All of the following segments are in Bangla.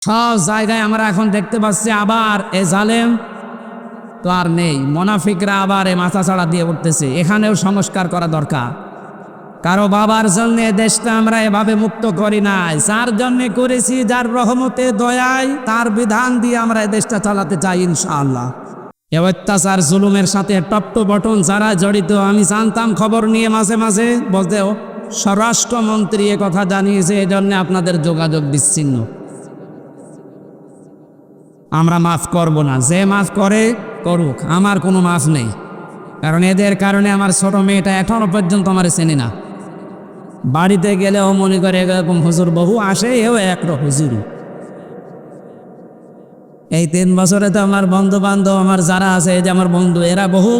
সব জায়গায় আমরা এখন দেখতে পাচ্ছি আবার এ জালেম তো আর নেই, মুনাফিকরা আবার এ মাথাছাড়া দিয়ে উঠতেছে। এখানেও সংস্কার করা দরকার। কারো বাবার জন্য দেশটা আমরা এভাবে মুক্ত করি নাই, যার জন্য করেছি, যার রহমতে দয়ায় তার বিধান দিয়ে আমরা এই দেশটা চালাতে চাই ইনশাআল্লাহ। এ অত্যাচার জুলুমের সাথে টপ টু বটন যারা জড়িত, আমি জানতাম খবর নিয়ে মাঝে মাঝে বলতে, স্বরাষ্ট্রমন্ত্রী এ কথা জানিয়েছে, এই জন্য আপনাদের যোগাযোগ বিচ্ছিন্ন। আমরা মাফ করব না, যে মাফ করে করুক, আমার কোনো মাফ নেই। কারণ এদের কারণে আমার ছোট মেয়েটা এখনো পর্যন্ত আমার চেনে না। বাড়িতে গেলেও মনে করে এরকম হুজুর বহু আসে, এও এক হুজুর। এই 3 বছরে তো আমার বন্ধু বান্ধব আমার যারা আছে, এই যে আমার বন্ধু, এরা বহু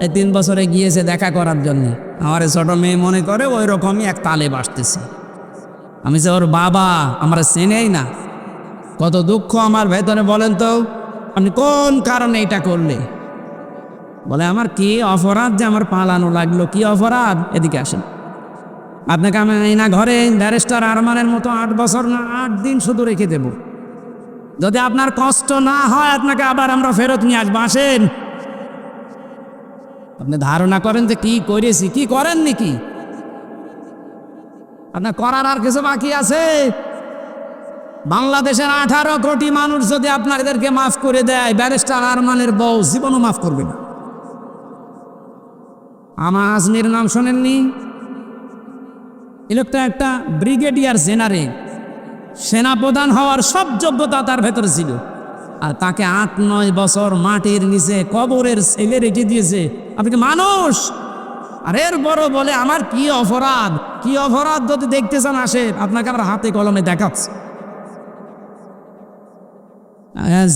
এই 3 বছরে গিয়েছে দেখা করার জন্য। আমার ছোট মেয়ে মনে করে ওই রকমই এক তালেব আসতেছে। আমি যে ওর বাবা, আমরা চেনেই না। কত দুঃখ আমার ভেতরে, বলেন তো আপনি কোন কারণে এটা করলে? বলে আমার কি অপরাধ যে আমার পালানো লাগলো, কি অপরাধ? এদিকে আসেন, আপনাকে আমি না ঘরে ব্যারিস্টার আরমানের মতো 8 বছর না 8 দিন শুধু রেখে দেব। যদি আপনার কষ্ট না হয় আপনাকে আবার আমরা ফেরত নিয়ে আসবো, আসেন। আপনি ধারণা করেন যে কি করেছি, কি করেন নাকি? আপনার করার আর কিছু বাকি আছে? বাংলাদেশের 18 কোটি মানুষ যদি আপনাদেরকে মাফ করে দেয়, ব্যারিস্টার আরমানের বউ জীবনও মাফ করবে না। আমার আজমির নাম শোনেননি? এই লোকটা একটা ব্রিগেডিয়ার জেনারেল, সেনাপ্রধান হওয়ার সব যোগ্যতা তার ভেতরে ছিল, আর তাকে 8-9 বছর মাটির নিচে কবরের ছেলে রেখে দিয়েছে। আপনি কি মানুষ? আর এর বড় বলে আমার কি অপরাধ, কি অপরাধ যদি দেখতে চান আসেন, আপনাকে আমরা হাতে কলমে দেখাচ্ছি।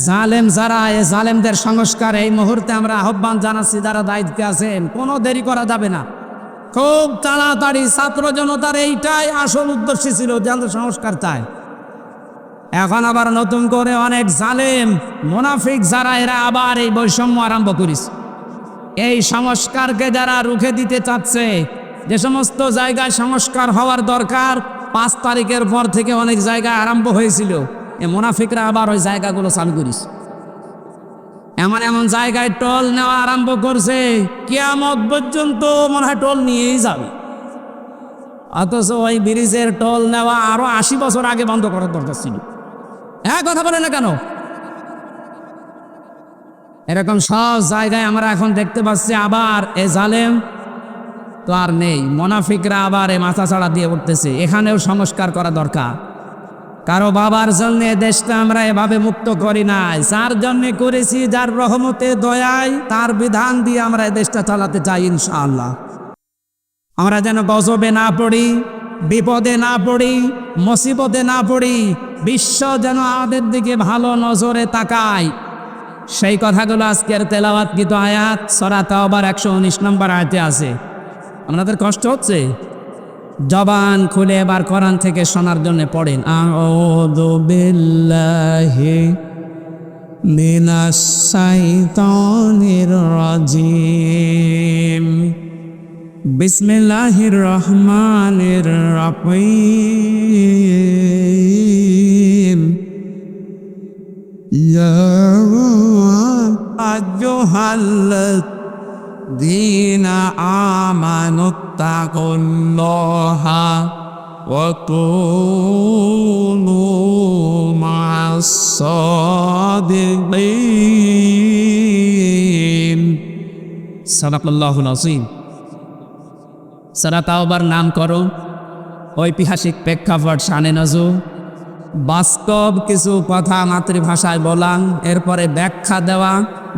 জালেম যারা, এই জালেমদের সংস্কার এই মুহূর্তে আমরা আহ্বান জানাচ্ছি, যারা দায়িত্বে আছেন, কোনো দেরি করা যাবে না। খুব তাড়াতাড়ি ছাত্র জনতার এইটাই আসল উদ্দেশ্য ছিল, যাদের সংস্কার চায়। এখন আবার নতুন করে অনেক জালেম মুনাফিক যারা, এরা আবার এই বৈষম্য আরম্ভ করেছে। এই সংস্কারকে যারা রুখে দিতে চাচ্ছে, যে সমস্ত জায়গায় সংস্কার হওয়ার দরকার 5 তারিখের পর থেকে অনেক জায়গায় আরম্ভ হয়েছিল, এই মুনাফিকরা আবার ওই জায়গাগুলো চালু করেছে। এমন এমন জায়গায় টোল নেওয়া আরম্ভ করছে, কিয়ামত পর্যন্ত মনে হয় টোল নিয়েই যাবে। অথচ ওই ব্রিজের টোল নেওয়া আরো 80 বছর আগে বন্ধ করার দরকার ছিল। হ্যাঁ, কথা বলে না কেন? এরকম সব জায়গায় আমরা এখন দেখতে পাচ্ছি আবার এ জালেম তো আর নেই, মুনাফিকরা আবার এ মাথাছাড়া দিয়ে উঠতেছে। এখানেও সংস্কার করা দরকার। কারো বাবার জন্য দেশটা আমরা এভাবে মুক্ত করি নাই, যার জন্য করেছি, যার রহমতে দয়ায় তার বিধান দিয়ে আমরা এই দেশটা চালাতে চাই ইনশাআল্লাহ। আমরা যেন গজবে না পড়ি, বিপদে না পড়ি, মুসিবতে না পড়ি, বিশ্ব যেন আমাদের দিকে ভালো নজরে তাকায়, সেই কথাগুলো আজকের তেলাওয়াতকৃত আয়াত সূরা তাওবার 119 নম্বর আয়াতে আছে। আপনাদের কষ্ট হচ্ছে? জবান খুলে এবার কোরআন থেকে শোনার জন্য পড়েন। আউযু বিল্লাহি মিনাশ শাইতানির রাজিম, বিসমিল্লাহির রহমানির রহিম। ইয়া আইয়ুহাল্লাযীনা আমানুত্তাকুল্লাহা ওয়া কুনু মা'আস সাদিকিন। সাদাকাল্লাহুল আযীম। সূরা তাওবার নামকরণ, ঐতিহাসিক প্রেক্ষাপট, শানে নজুল, বাস্তব কিছু কথা মাতৃভাষায় বলা, এরপরে ব্যাখ্যা দেওয়া,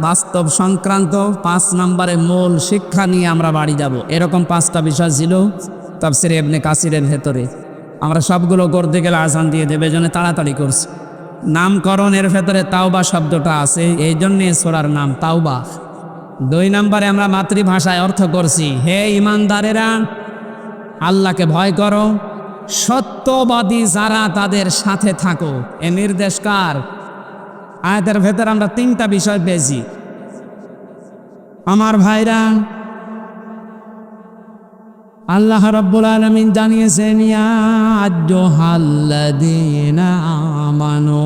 বাস্তব সংক্রান্ত 5 নম্বরে মূল শিক্ষা নিয়ে আমরা বাড়ি যাব। এরকম 5টা বিষয় ছিল তাফসীরে ইবনে কাসিরের ভেতরে। আমরা সবগুলো করতে গেলে আযান দিয়ে দেবে, জন্য তাড়াতাড়ি করছি। নামকরণের ভেতরে তাওবা শব্দটা আছে, এই জন্যে সূরার নাম তাওবা। 2 নম্বরে আমরা মাতৃভাষায় অর্থ করছি, হে ইমানদারেরা আল্লাহকে ভয় করো, সত্যবাদী যারা তাদের সাথে থাকো। এ নির্দেশ কার? আয়াতের ভেতরে আমরা 3টা বিষয় পেয়েছি। আমার ভাইরা, আল্লাহ রাব্বুল আলামিন জানিয়েছেন ইয়া আইয়ুহাল্লাযীনা আমানু।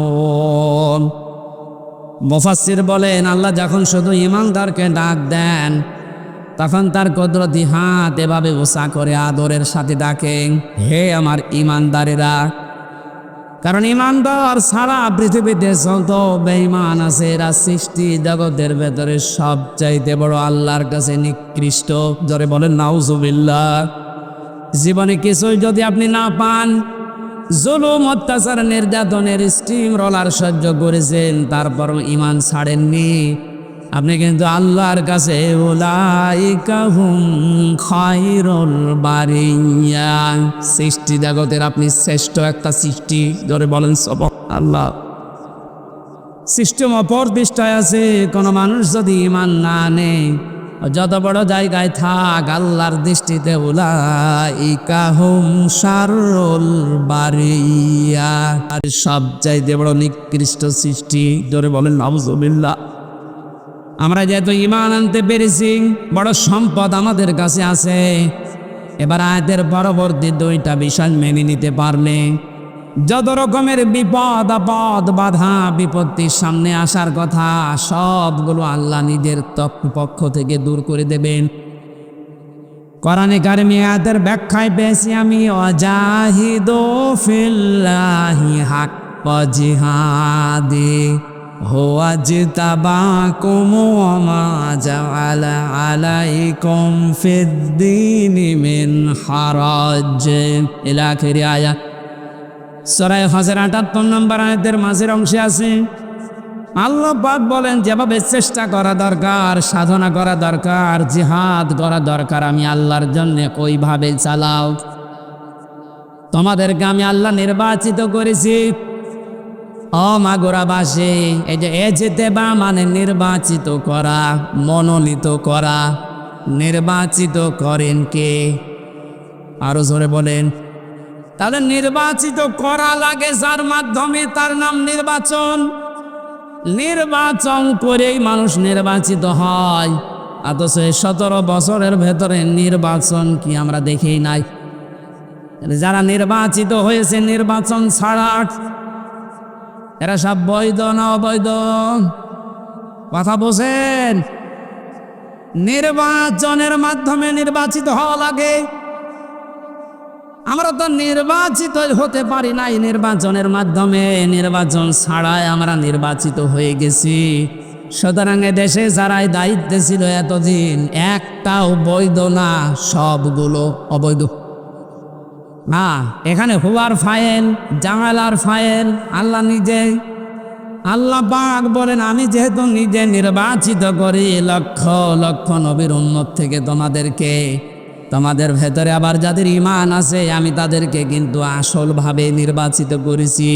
মুফাসসির বলেন আল্লাহ যখন শুধু ঈমানদারকে ডাক দেন তখন তার কুদরতি হাত এভাবে উঁচা করে আদরের সাথে ডাকেন, হে আমার ঈমানদারেরা। কারণ ঈমানদার সারা পৃথিবীতে যত বেঈমান আছে এরা সৃষ্টি জগতের ভেতরে সবচাইতে বড় আল্লাহর কাছে নিকৃষ্ট। জোরে বলেন নাউজুবিল্লাহ। জীবনে কিছুই যদি আপনি না পান, জুলুম অত্যাচার নির্যাতনের স্টিম রোলার সহ্য করেছেন, তারপর ঈমান ছাড়েননি, আপনি কিন্তু আল্লাহর কাছে উলাইকা হুম খায়রুল বারিয়া, সৃষ্টি জগতের আপনি শ্রেষ্ঠ একটা সৃষ্টি। ধরে বলেন আল্লাহ। সিস্টেম অপর পৃষ্ঠায় আছে, কোনো মানুষ যদি ঈমান না আনে যত বড় জায়গায় থাক, আল্লাহর দৃষ্টিতে উলাইকা হুম শাররুল বারিয়া, আর সবচাইতে বড় নিকৃষ্ট সৃষ্টি। ধরে বলেন নাউজুবিল্লাহ। আমরা যেহেতু ঈমান আনতে পেরেছি, বড় সম্পদ আমাদের কাছে আছে। এবার আয়াতের পরবর্তী দুইটা বিষয় মেনে নিতে পারলে যত রকমের বিপদ আপদ বাধা বিপত্তির সামনে আসার কথা সবগুলো আল্লাহ নিজের পক্ষ থেকে দূর করে দেবেন। কোরআনে কারিমে আয়াতের ব্যাখ্যায় পেয়েছি আমি ওয়াজাহিদু ফিল্লাহি হাক্কা জিহাদি হুয়া জিতাবাকুম ওয়া মা জাআলা আলাইকুম ফিদ-দীনি মিন হারাজ ইলা আখিরি আয়াত। সূরা হজের ৭৮ নম্বর আয়াতের মাঝের অংশে আছে আল্লাহ পাক বলেন যেভাবে চেষ্টা করা দরকার, সাধনা করা দরকার, জিহাদ করা দরকার, আমি আল্লাহর জন্য ওইভাবে চালাও। তোমাদেরকে আমি আল্লাহ নির্বাচিত করেছি। ও মাগুরাবাসী, এই যে এজতেবা মানে নির্বাচিত করা, মনোনীত করা। নির্বাচিত করেন কে? আরো জোরে বলেন। তাহলে নির্বাচিত করা লাগে যার মাধ্যমে, তার নাম নির্বাচন। নির্বাচন করেই মানুষ নির্বাচিত হয়। অথচ 17 বছরের ভেতরে নির্বাচন কি আমরা দেখেই নাই। যারা নির্বাচিত হয়েছে নির্বাচন ছাড়া, এরা সব বৈধ না অবৈধ? কথা বোঝেন? নির্বাচনের মাধ্যমে নির্বাচিত হওয়া লাগে। আমরা তো নির্বাচিত হতে পারি নাই নির্বাচনের মাধ্যমে, নির্বাচন ছাড়াই আমরা নির্বাচিত হয়ে গেছি। সুতরাং দেশে যারাই দায়িত্বে ছিল এতদিন একটাও বৈধ না, সবগুলো অবৈধ। না, এখানে হুয়ার ফাইল, জামালার ফাইল আল্লাহ নিজে। আল্লাহ পাক বলেন আমি যেহেতু নিজে নির্বাচিত করি লক্ষ লক্ষ নবীর উম্মত থেকে তোমাদেরকে, তোমাদের ভেতরে আবার যাদের ঈমান আছে আমি তাদেরকে কিন্তু আসলভাবে নির্বাচিত করেছি।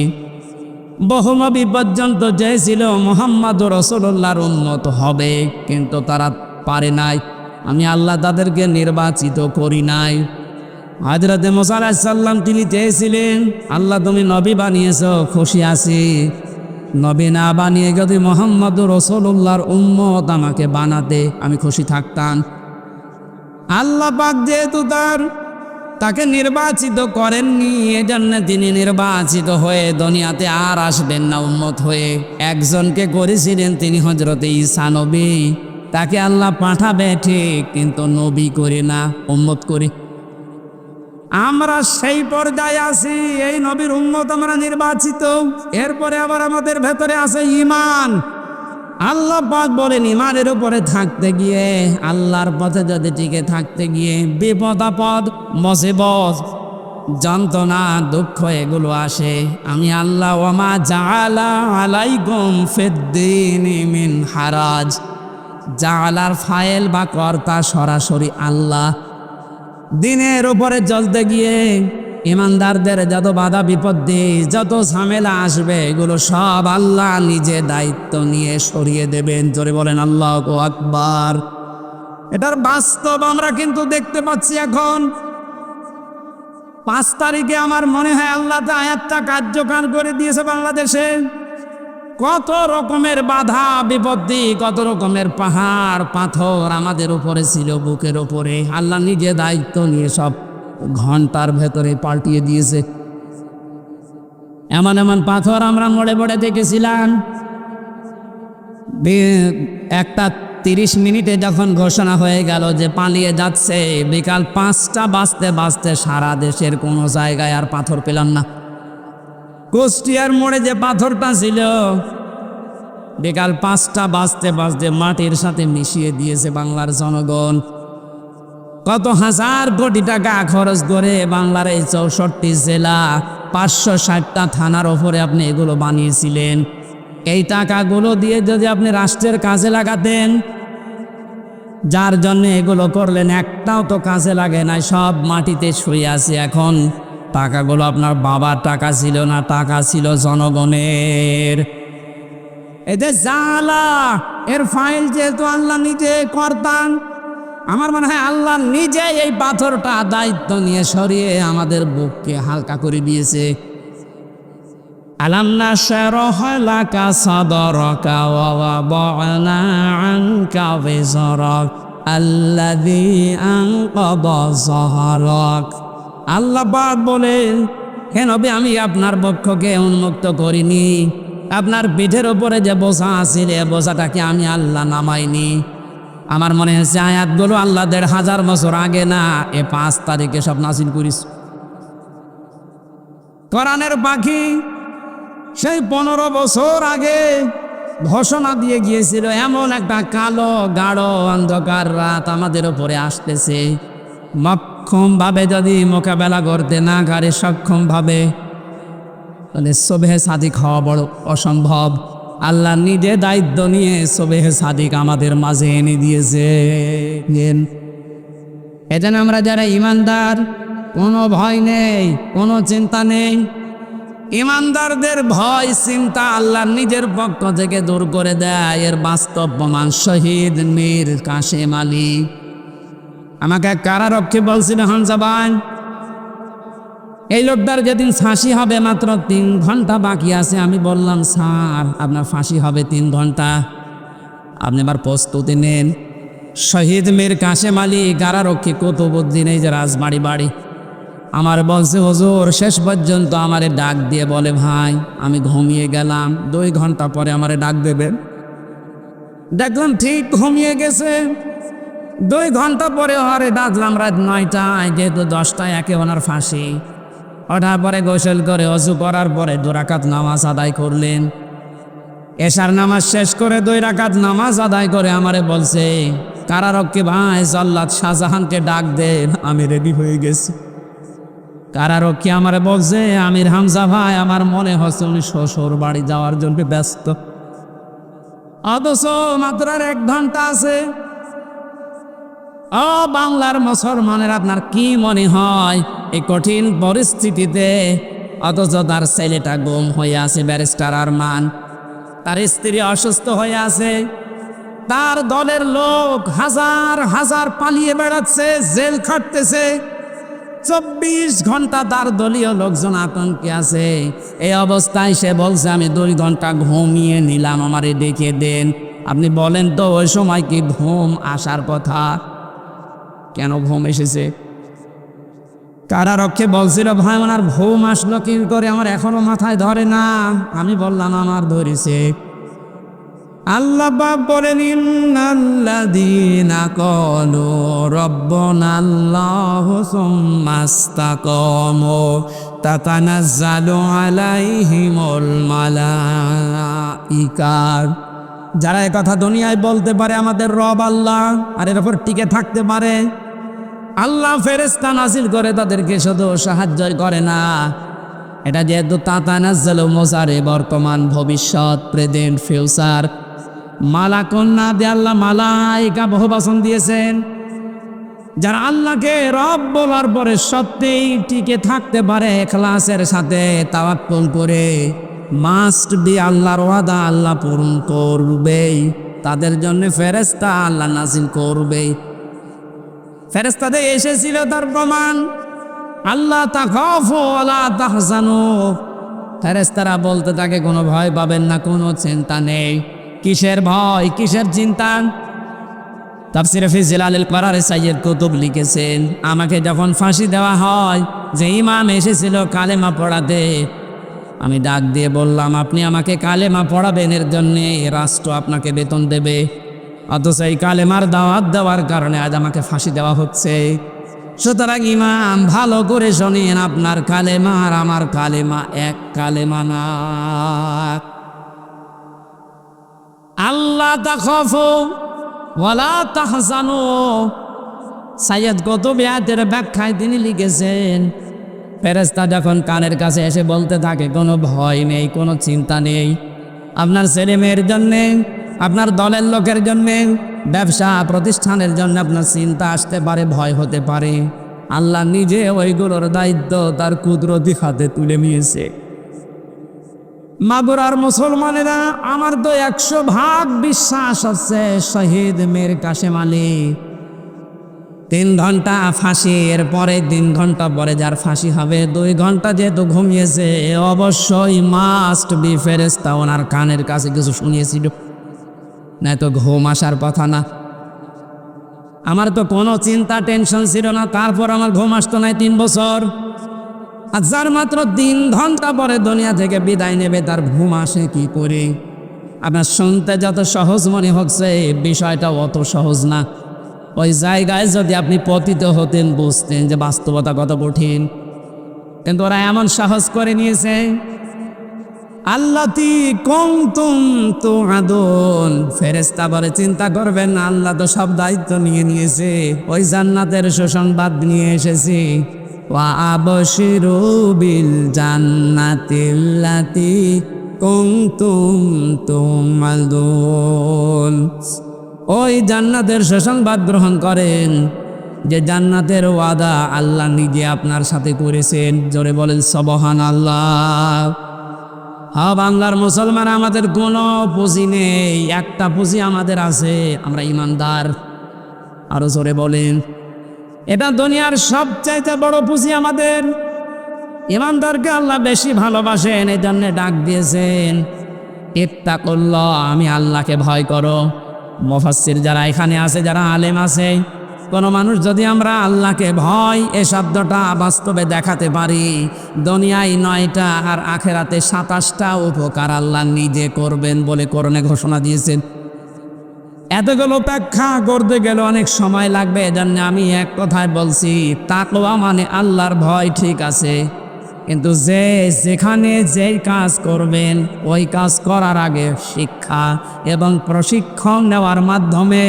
বহু নবী পর্যন্ত চেয়েছিল মুহাম্মদ রাসূলুল্লাহর উম্মত হবে, কিন্তু তারা পারে নাই। আমি আল্লাহ তাদেরকে নির্বাচিত করি নাই। হযরত মুসা আলাইহিস সালাম তিনি চেয়েছিলেন আল্লাহ তুমি নবী বানিয়েছো, খুশি আছি। নবী না বানিয়ে যদি মুহাম্মদ রাসূলুল্লাহর উম্মত আমাকে বানাতে আমি খুশি থাকতাম। আল্লাহ পাক যেহেতু তাকে নির্বাচিত করেননি, এজন্য তিনি নির্বাচিত হয়ে দুনিয়াতে আর আসবেন না উম্মত হয়ে। একজনকে করেছিলেন তিনি হযরত ঈসা নবী, তাকে আল্লাহ পাঠাবে ঠিক, কিন্তু নবী করে না, উম্মত করে। আমরা সেই পর্যায়ে আছি, এই নবীর উম্মত আমরা নির্বাচিত। এরপরে আবার আমাদের ভেতরে আছে ঈমান। আল্লাহ পাক বলেন ঈমানের উপরে থাকতে গিয়ে, আল্লাহর পথে যদি টিকে থাকতে গিয়ে বিপদ আপদ মুসিবত যন্ত্রণা দুঃখ এগুলো আসে, আমি আল্লাহ ওয়া মা জাআলা আলাইকুম ফিদ-দীনি মিন হারাজ। জাআলার ফাইল বা কর্তা সরাসরি আল্লাহ। দিনের উপরে চলতে গিয়ে ইমানদারদের যত বাধা বিপত্তি যত ঝামেলা আসবে এগুলো সব আল্লাহ নিজে দায়িত্ব নিয়ে সরিয়ে দেবেন। জোরে বলেন আল্লাহু আকবার। এটার বাস্তব আমরা কিন্তু দেখতে পাচ্ছি। এখন 5 তারিখে আমার মনে হয় আল্লাহ আয়াতটা কার্যকর করে দিয়েছে বাংলাদেশে। কত রকমের বাধা বিপত্তি, কত রকমের পাহাড় পাথর আমাদের উপরে ছিল, বুকের উপরে। আল্লাহ নিজে দায়িত্ব নিয়ে সব ঘন্টার ভেতরে পাল্টিয়ে দিয়েছে। এমন এমন পাথর আমরা মোড়ে মোড়ে দেখেছিলাম। 1:30 মিনিটে যখন ঘোষণা হয়ে গেল যে পালিয়ে যাচ্ছে, বিকাল 5টা বাজতে বাজতে সারা দেশের কোনো জায়গায় আর পাথর পেলাম না। কুষ্টিয়ার মোড়ে যে পাথরটা ছিল, বিকাল 5টা বাজতে বাজতে মাটির সাথে মিশিয়ে দিয়েছে বাংলার জনগণ। কত হাজার কোটি টাকা খরচ করে বাংলার এই 64 জেলা 560টা থানার ওপরে আপনি এগুলো বানিয়েছিলেন। এই টাকাগুলো দিয়ে যদি আপনি রাষ্ট্রের কাজে লাগাতেন, যার জন্য এগুলো করলেন একটাও তো কাজে লাগে নাই, সব মাটিতে শুয়ে আছে। এখন টাকাগুলো আপনার বাবার টাকা ছিল না, টাকা ছিল জনগণের। এদের জালা এর ফাইল যেহেতু আল্লাহ নিজে করতাম, আমার মনে হয় আল্লাহ নিজে এই পাথরটা দায়িত্ব নিয়ে সরিয়ে আমাদের বুককে হালকা করে দিয়েছে। আলাম নাশরাহ লাকা সাদরাকা ওয়া ওয়াদা'না আনকা বিজরাক আল্লাযী আনকাযা যাহরাক। আল্লাহ পাক বলেন, হে নবী, আমি আপনার বক্ষকে উন্মুক্ত করিনি। আপনার পিঠের উপরে যে বোঝা আছিল, এ বোঝাটাকে আমি আল্লাহ নামাইনি। আমার মনে হচ্ছে আয়াতগুলো আল্লাহ 1500 বছর আগে না, 5 তারিখে সব নাজিল করিস। কোরআনের পাখি সেই 15 বছর আগে ঘোষণা দিয়ে গিয়েছিল, এমন একটা কালো গাঢ় অন্ধকার রাত আমাদের উপরে আসতেছে। মক্ষমভাবে যদি মোকাবেলা করতে না পারে, সক্ষমভাবে, তাহলে সুবহে সাদিক হওয়া বড় অসম্ভব। আল্লাহ নিজে দায়িত্ব নিয়ে সুবহে সাদিক আমাদের মাঝে এনে দিয়েছে। এজন্য আমরা যারা ইমানদার, কোনো ভয় নেই, কোনো চিন্তা নেই। ইমানদারদের ভয় চিন্তা আল্লাহ নিজের পক্ষ থেকে দূর করে দেয়। এর বাস্তব প্রমাণ শহীদ মীর কাশেম আলী। আমাকে কারারক্ষী বলছিল, হামজা ভাই, এই লোকটার যেদিন ফাঁসি হবে মাত্র 3 ঘন্টা বাকি আছে। আমি বললাম, স্যার আপনার ফাঁসি হবে 3 ঘন্টা, আপনি এবার প্রস্তুতি নেন। শহীদ মীর কাশেম আলী কারারক্ষী কুতুবউদ্দিন, এই যে রাজবাড়ি বাড়ি, আমার বলছে, হুজুর শেষ পর্যন্ত আমারে ডাক দিয়ে বলে, ভাই আমি ঘুমিয়ে গেলাম, 2 ঘন্টা পরে আমারে ডাক দেবেন। দেখলাম ঠিক ঘুমিয়ে গেছে। 2 ঘন্টা পরে ওরে ডাকলাম রাত 9টায়, যেহেতু 10টায় একে ওনার ফাঁসি। ওঠার পরে গোসল করে অজু করার পরে 2 রাকাত নামাজ আদায় করলেন। এশার নামাজ শেষ করে 2 রাকাত নামাজ আদায় করে আমারে বলছে, কারারক্ষী ভাই, জল্লাদ শাহজাহানকে ডাক দেন, আমি রেডি হয়ে গেছি। কারারক্ষী আমারে বলছে, আমির হামজা ভাই, আমার মনে হচ্ছে উনি শ্বশুর বাড়ি যাওয়ার জন্য ব্যস্ত। অথচ মাত্র 1 ঘন্টা আছে। ও বাংলার মুসলমানের, আপনার কি মনে হয় এই কঠিন পরিস্থিতিতে, অথচ তার ছেলেটা গুম হয়ে আছে, ব্যারিস্টার আরমান, তার স্ত্রী অসুস্থ হয়ে আছে, তার দলের লোক হাজার হাজার পালিয়ে বেড়াচ্ছে, জেল খাটতেছে, 24 ঘন্টা তার দলীয় লোকজন আতঙ্কে আছে। এই অবস্থায় সে বলছে, আমি 2 ঘন্টা ঘুমিয়ে নিলাম, আমারে ডেকে দেন। আপনি বলেন তো, ওই সময় কি ঘুম আসার কথা? কেন ঘুম এসেছে? কারারক্ষী বলছিল, ভাই ওনার ঘুম আসলো কি করে, আমার এখনো মাথায় ধরে না। আমি বললাম, আমার ধরেছে। আল্লাহ পাক বলেন, ইন্নাল্লাযীনা ক্বালু রাব্বুনাল্লাহু সুম্মা ইসতাকামু তাতানাজ্জালু আলাইহিমুল মালাঈকা। যারা একথা দুনিয়ায় বলতে পারে আমাদের রব আল্লাহ, আর এর উপর টিকে থাকতে পারে, আল্লাহ ফেরেশতা নাজিল করে তাদেরকে শুধু সাহায্য করে না। এটা যেহেতু তাতানাজ্জালু মুজারে, বর্তমান, ভবিষ্যৎ, প্রেজেন্ট, ফিউচার, মালাকুন্না দিয়ে আল্লাহ মালাইকা বহুবচন দিয়েছেন। যারা আল্লাহকে রব বলার পরে সত্যিই টিকে থাকতে পারে ইখলাসের সাথে, তাওয়াক্কুল করে, মাস্ট বি আল্লাহর ওয়াদা আল্লাহ পূরণ করবেই, তাদের জন্য ফেরেশতা আল্লাহ নাজিল করবেই। ফেরেশতাদের এসেছিল তার প্রমাণ, আল্লাহ তাখাফু ওয়ালা তাহজানু, ফেরেশতারা বলতে থাকে কোনো ভয় পাবেন না, কোনো চিন্তা নেই। কিসের ভয়, কিসের চিন্তা? তাফসিরে ফি জিলালিল করার সাইয়্যিদ কুতুব লিখেছেন, আমাকে যখন ফাঁসি দেওয়া হয়, যে ইমাম এসেছিল কালেমা পড়াতে, আমি ডাক দিয়ে বললাম, আপনি আমাকে কালেমা পড়াবেন, এর জন্যে রাষ্ট্র আপনাকে বেতন দেবে, অথচ এই কালেমার দাওয়াত দেওয়ার কারণে আজ আমাকে ফাঁসি দেওয়া হচ্ছে। সুতরাং ইমাম ভালো করে শোনেন, আপনার কালেমা আর আমার কালেমা এক কালেমা না। আল্লাহ তাখাফু ওয়ালা তাহজানু, সাইয়্যিদ কুতুব আয়াতের ব্যাখ্যায় তিনি লিখেছেন, ফেরেশতা যখন কানের কাছে এসে বলতে থাকে কোনো ভয় নেই, কোনো চিন্তা নেই, আপনার ছেলে মেয়ের জন্যে, আপনার দলের লোকের জন্যে, ব্যবসা প্রতিষ্ঠানের জন্য আপনার চিন্তা আসতে পারে, ভয় হতে পারে, আল্লাহ নিজে ওইগুলোর দায়িত্ব তার কুদরতি হাতে তুলে নিয়েছে। মাগুরার মুসলমানেরা, আমার তো 100% বিশ্বাস আছে শহীদ মীর কাসেম আলী 3 ঘন্টা ফাঁসি, এর পরে 3 ঘন্টা পরে যার ফাঁসি হবে, 2 ঘন্টা যেহেতু ঘুমিয়েছে, অবশ্যই মাস্ট বি ফেরেশতা ওনার কানের কাছে কিছু শুনিয়েছিল, না তো ঘুম আসার কথা না। আমার তো কোনো চিন্তা টেনশন ছিল না, তারপর আমার ঘুম আসতো না 3 বছর। আর যার মাত্র 3 ঘন্টা পরে দুনিয়া থেকে বিদায় নেবে, তার ঘুম আসে কি করে? আপনার শুনতে যত সহজ মনে হচ্ছে, বিষয়টা অত সহজ না। ওই জায়গায় যদি আপনি পতিত হতেন, বুঝতেন যে বাস্তবতা কত কঠিন। কিন্তু ওরা এমন সাহস করে নিয়েছে, আল্লাতি কুনতুম তুআদুন, ফেরেশতা বলে চিন্তা করবেন না, আল্লাহ তো সব দায়িত্ব নিয়ে নিয়েছে। ওই জান্নাতের সুসংবাদ নিয়ে এসেছি, ওয়া আবশিরু বিল জান্নাতিল্লাতি কুনতুম তুআদুন, ওই জান্নাতের সুসংবাদ গ্রহণ করেন, যে জান্নাতের ওয়াদা আল্লাহ নিজে আপনার সাথে করেছেন। জোরে বলেন সুবহানাল্লাহ। হ্যাঁ, বাংলার মুসলমান, আমাদের কোনো পুঁজি নেই, একটা পুঁজি আমাদের আছে, আমরা ইমানদার। আরো জোরে বলেন, এটা দুনিয়ার সবচাইতে বড় পুঁজি আমাদের। ইমানদারকে আল্লাহ বেশি ভালোবাসেন, এই জন্য ডাক দিয়েছেন, ইত্তাকুল্লাহ, আমি আল্লাহকে ভয় করো। মুফাসসির যারা এখানে আছে, যারা আলেম আছে, কোনো মানুষ যদি আমরা আল্লাহকে ভয় এ শব্দটা বাস্তবে দেখাতে পারি, দুনিয়ায় 9টা আর আখেরাতে 27টা উপকার আল্লাহ নিজে করবেন বলে কোরআনে ঘোষণা দিয়েছেন। এতগুলো ব্যাখ্যা করতে গেলে অনেক সময় লাগবে, এজন্য আমি এক কথায় বলছি, তাকওয়া মানে আল্লাহর ভয়, ঠিক আছে, কিন্তু যে যেখানে যেই কাজ করবেন, ওই কাজ করার আগে শিক্ষা এবং প্রশিক্ষণ নেওয়ার মাধ্যমে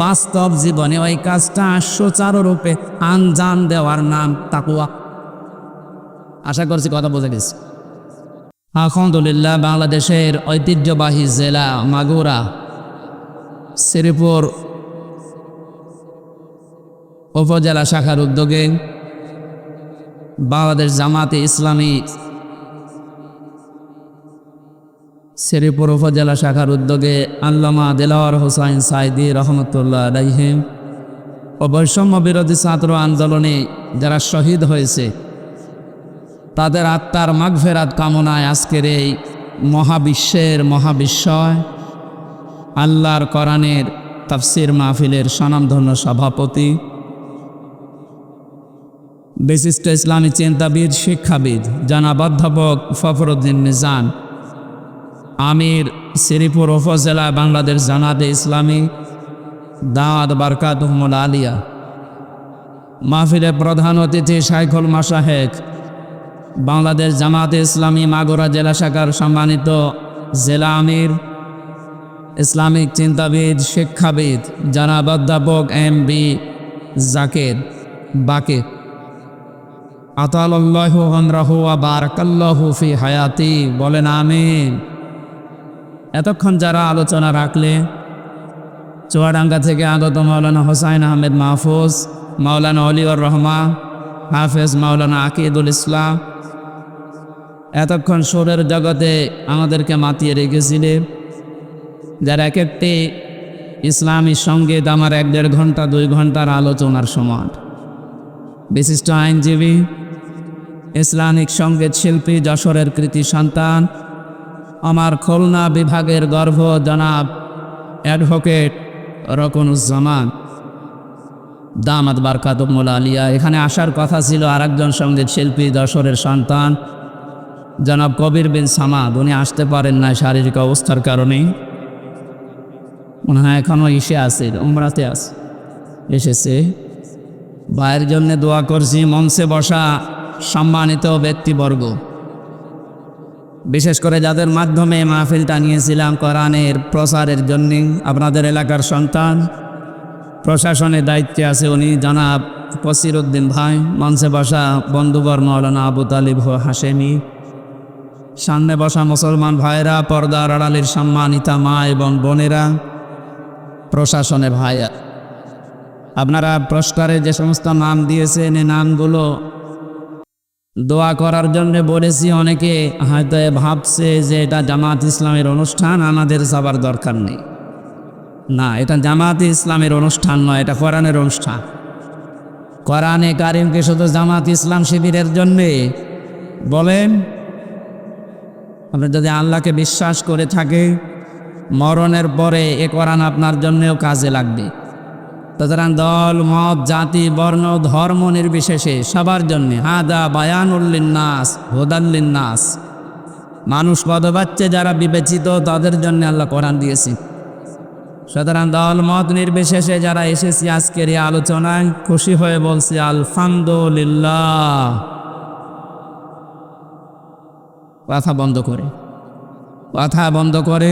বাস্তব জীবনে ওই কাজটা সুচারুরূপে আঞ্জাম দেওয়ার নাম তাকওয়া। আশা করছি কথা বোঝা গেছে। আলহামদুলিল্লাহ, বাংলাদেশের ঐতিহ্যবাহী জেলা মাগুরা, শ্রীপুর উপজেলা শাখার উদ্যোগে বাংলাদেশ জামাতে ইসলামী শ্রীপুর উপজেলা শাখার উদ্যোগে আল্লামা দেলাওয়ার হোসাইন সাইদি রহমতুল্লাহ আলাইহিম ও বৈষম্য বিরোধী ছাত্র আন্দোলনে যারা শহীদ হয়েছে, তাদের আত্মার মাগফিরাত কামনায় আজকের এই মহাবিশ্বের মহাবিশ্বয় আল্লাহর কোরআনের তাফসির মাহফিলের স্বনামধন্য সভাপতি, বিশিষ্ট ইসলামী চিন্তাবিদ, শিক্ষাবিদ জনাব অধ্যাপক ফখরুদ্দিন মিজান, আমির শ্রীপুর উপজেলা বাংলাদেশ জামাতে ইসলামী দাওয়াত বারকাতুহুল আলিয়া, মাহফিলে প্রধান অতিথি শাইখুল মাশায়েখ, বাংলাদেশ জামাতে ইসলামী মাগুরা জেলা শাখার সম্মানিত জেলা আমির, ইসলামিক চিন্তাবিদ, শিক্ষাবিদ জনাব অধ্যাপক MB জাকির বাকির, আতালাল্লাহু আমরাহু ওয়া বারাকাল্লাহু ফি হায়াতি, বলেন আমিন। এতক্ষণ যারা আলোচনা রাখলে, চুয়াডাঙ্গা থেকে আগত মাওলানা হোসাইন আহমেদ মাহফুজ, মাওলানা অলিউর রহমান হাফেজ, মাওলানা আকিদুল ইসলাম, এতক্ষণ সুরের জগতে আমাদেরকে মাতিয়ে রেখেছিলেন, যার এক একটি ইসলামী সঙ্গীত আমার 1-1.5 ঘন্টা 2 ঘন্টার আলোচনার সমান। বিশিষ্ট আইনজীবী, ইসলামিক সঙ্গীত শিল্পী, যশোরের কৃতি সন্তান, আমার খুলনা বিভাগের গর্ব জনাব অ্যাডভোকেট রকনুজ্জামান দামাত বারকাতুহুল আলিয়া। এখানে আসার কথা ছিল আরেকজন সঙ্গীত শিল্পী, যশোরের সন্তান জনাব কবির বিন সামাদ। উনি আসতে পারেন না শারীরিক অবস্থার কারণে, মনে হয় এখনও আছে, উমরাতে এসেছে। ভাইয়ের জন্য দোয়া করছি। মঞ্চে বসা সম্মানিত ব্যক্তিবর্গ, বিশেষ করে যাদের মাধ্যমে মাহফিলটা নিয়েছিলাম কোরআনের প্রচারের জন্য, আপনাদের এলাকার সন্তান, প্রশাসনের দায়িত্বে আছে উনি জনাব কসির উদ্দিন ভাই। মঞ্চে বসা বন্ধুবর মৌলানা আবু তালিব হাশেমি, সামনে বসা মুসলমান ভাইরা, পর্দার আড়ালের সম্মানিতা মা এবং বোনেরা, প্রশাসনের ভাইয়া, আপনারা প্রস্টারে যে সমস্ত নাম দিয়েছেন এই নামগুলো দোয়া করার জন্য বলেছি। অনেকে হয়তো ভাবছে যে এটা জামাত ইসলামের অনুষ্ঠান, আমাদের যাবার দরকার নেই। না, এটা জামাত ইসলামের অনুষ্ঠান নয়, এটা কোরআনের অনুষ্ঠান। কোরআনে কারিমকে শুধু জামাত ইসলাম শিবিরের জন্যে বলেন? আপনি যদি আল্লাহকে বিশ্বাস করে থাকে, মরণের পরে এ কোরআন আপনার জন্যেও কাজে লাগবে। সুতরাং দল, মত, জাতি, বর্ণ, ধর্ম নির্বিশেষে সবার জন্যে হাদা বায়ানুল লিন্নাস হুদাল লিন্নাস, মানুষ পদবাচ্চে যারা বিবেচিত তাদের জন্য আল্লাহ কোরআন দিয়েছে। সুতরাং দল মত নির্বিশেষে যারা এসেছি আজকের এই আলোচনায়, খুশি হয়ে বলছি আলহামদুলিল্লাহ। কথা বন্ধ করে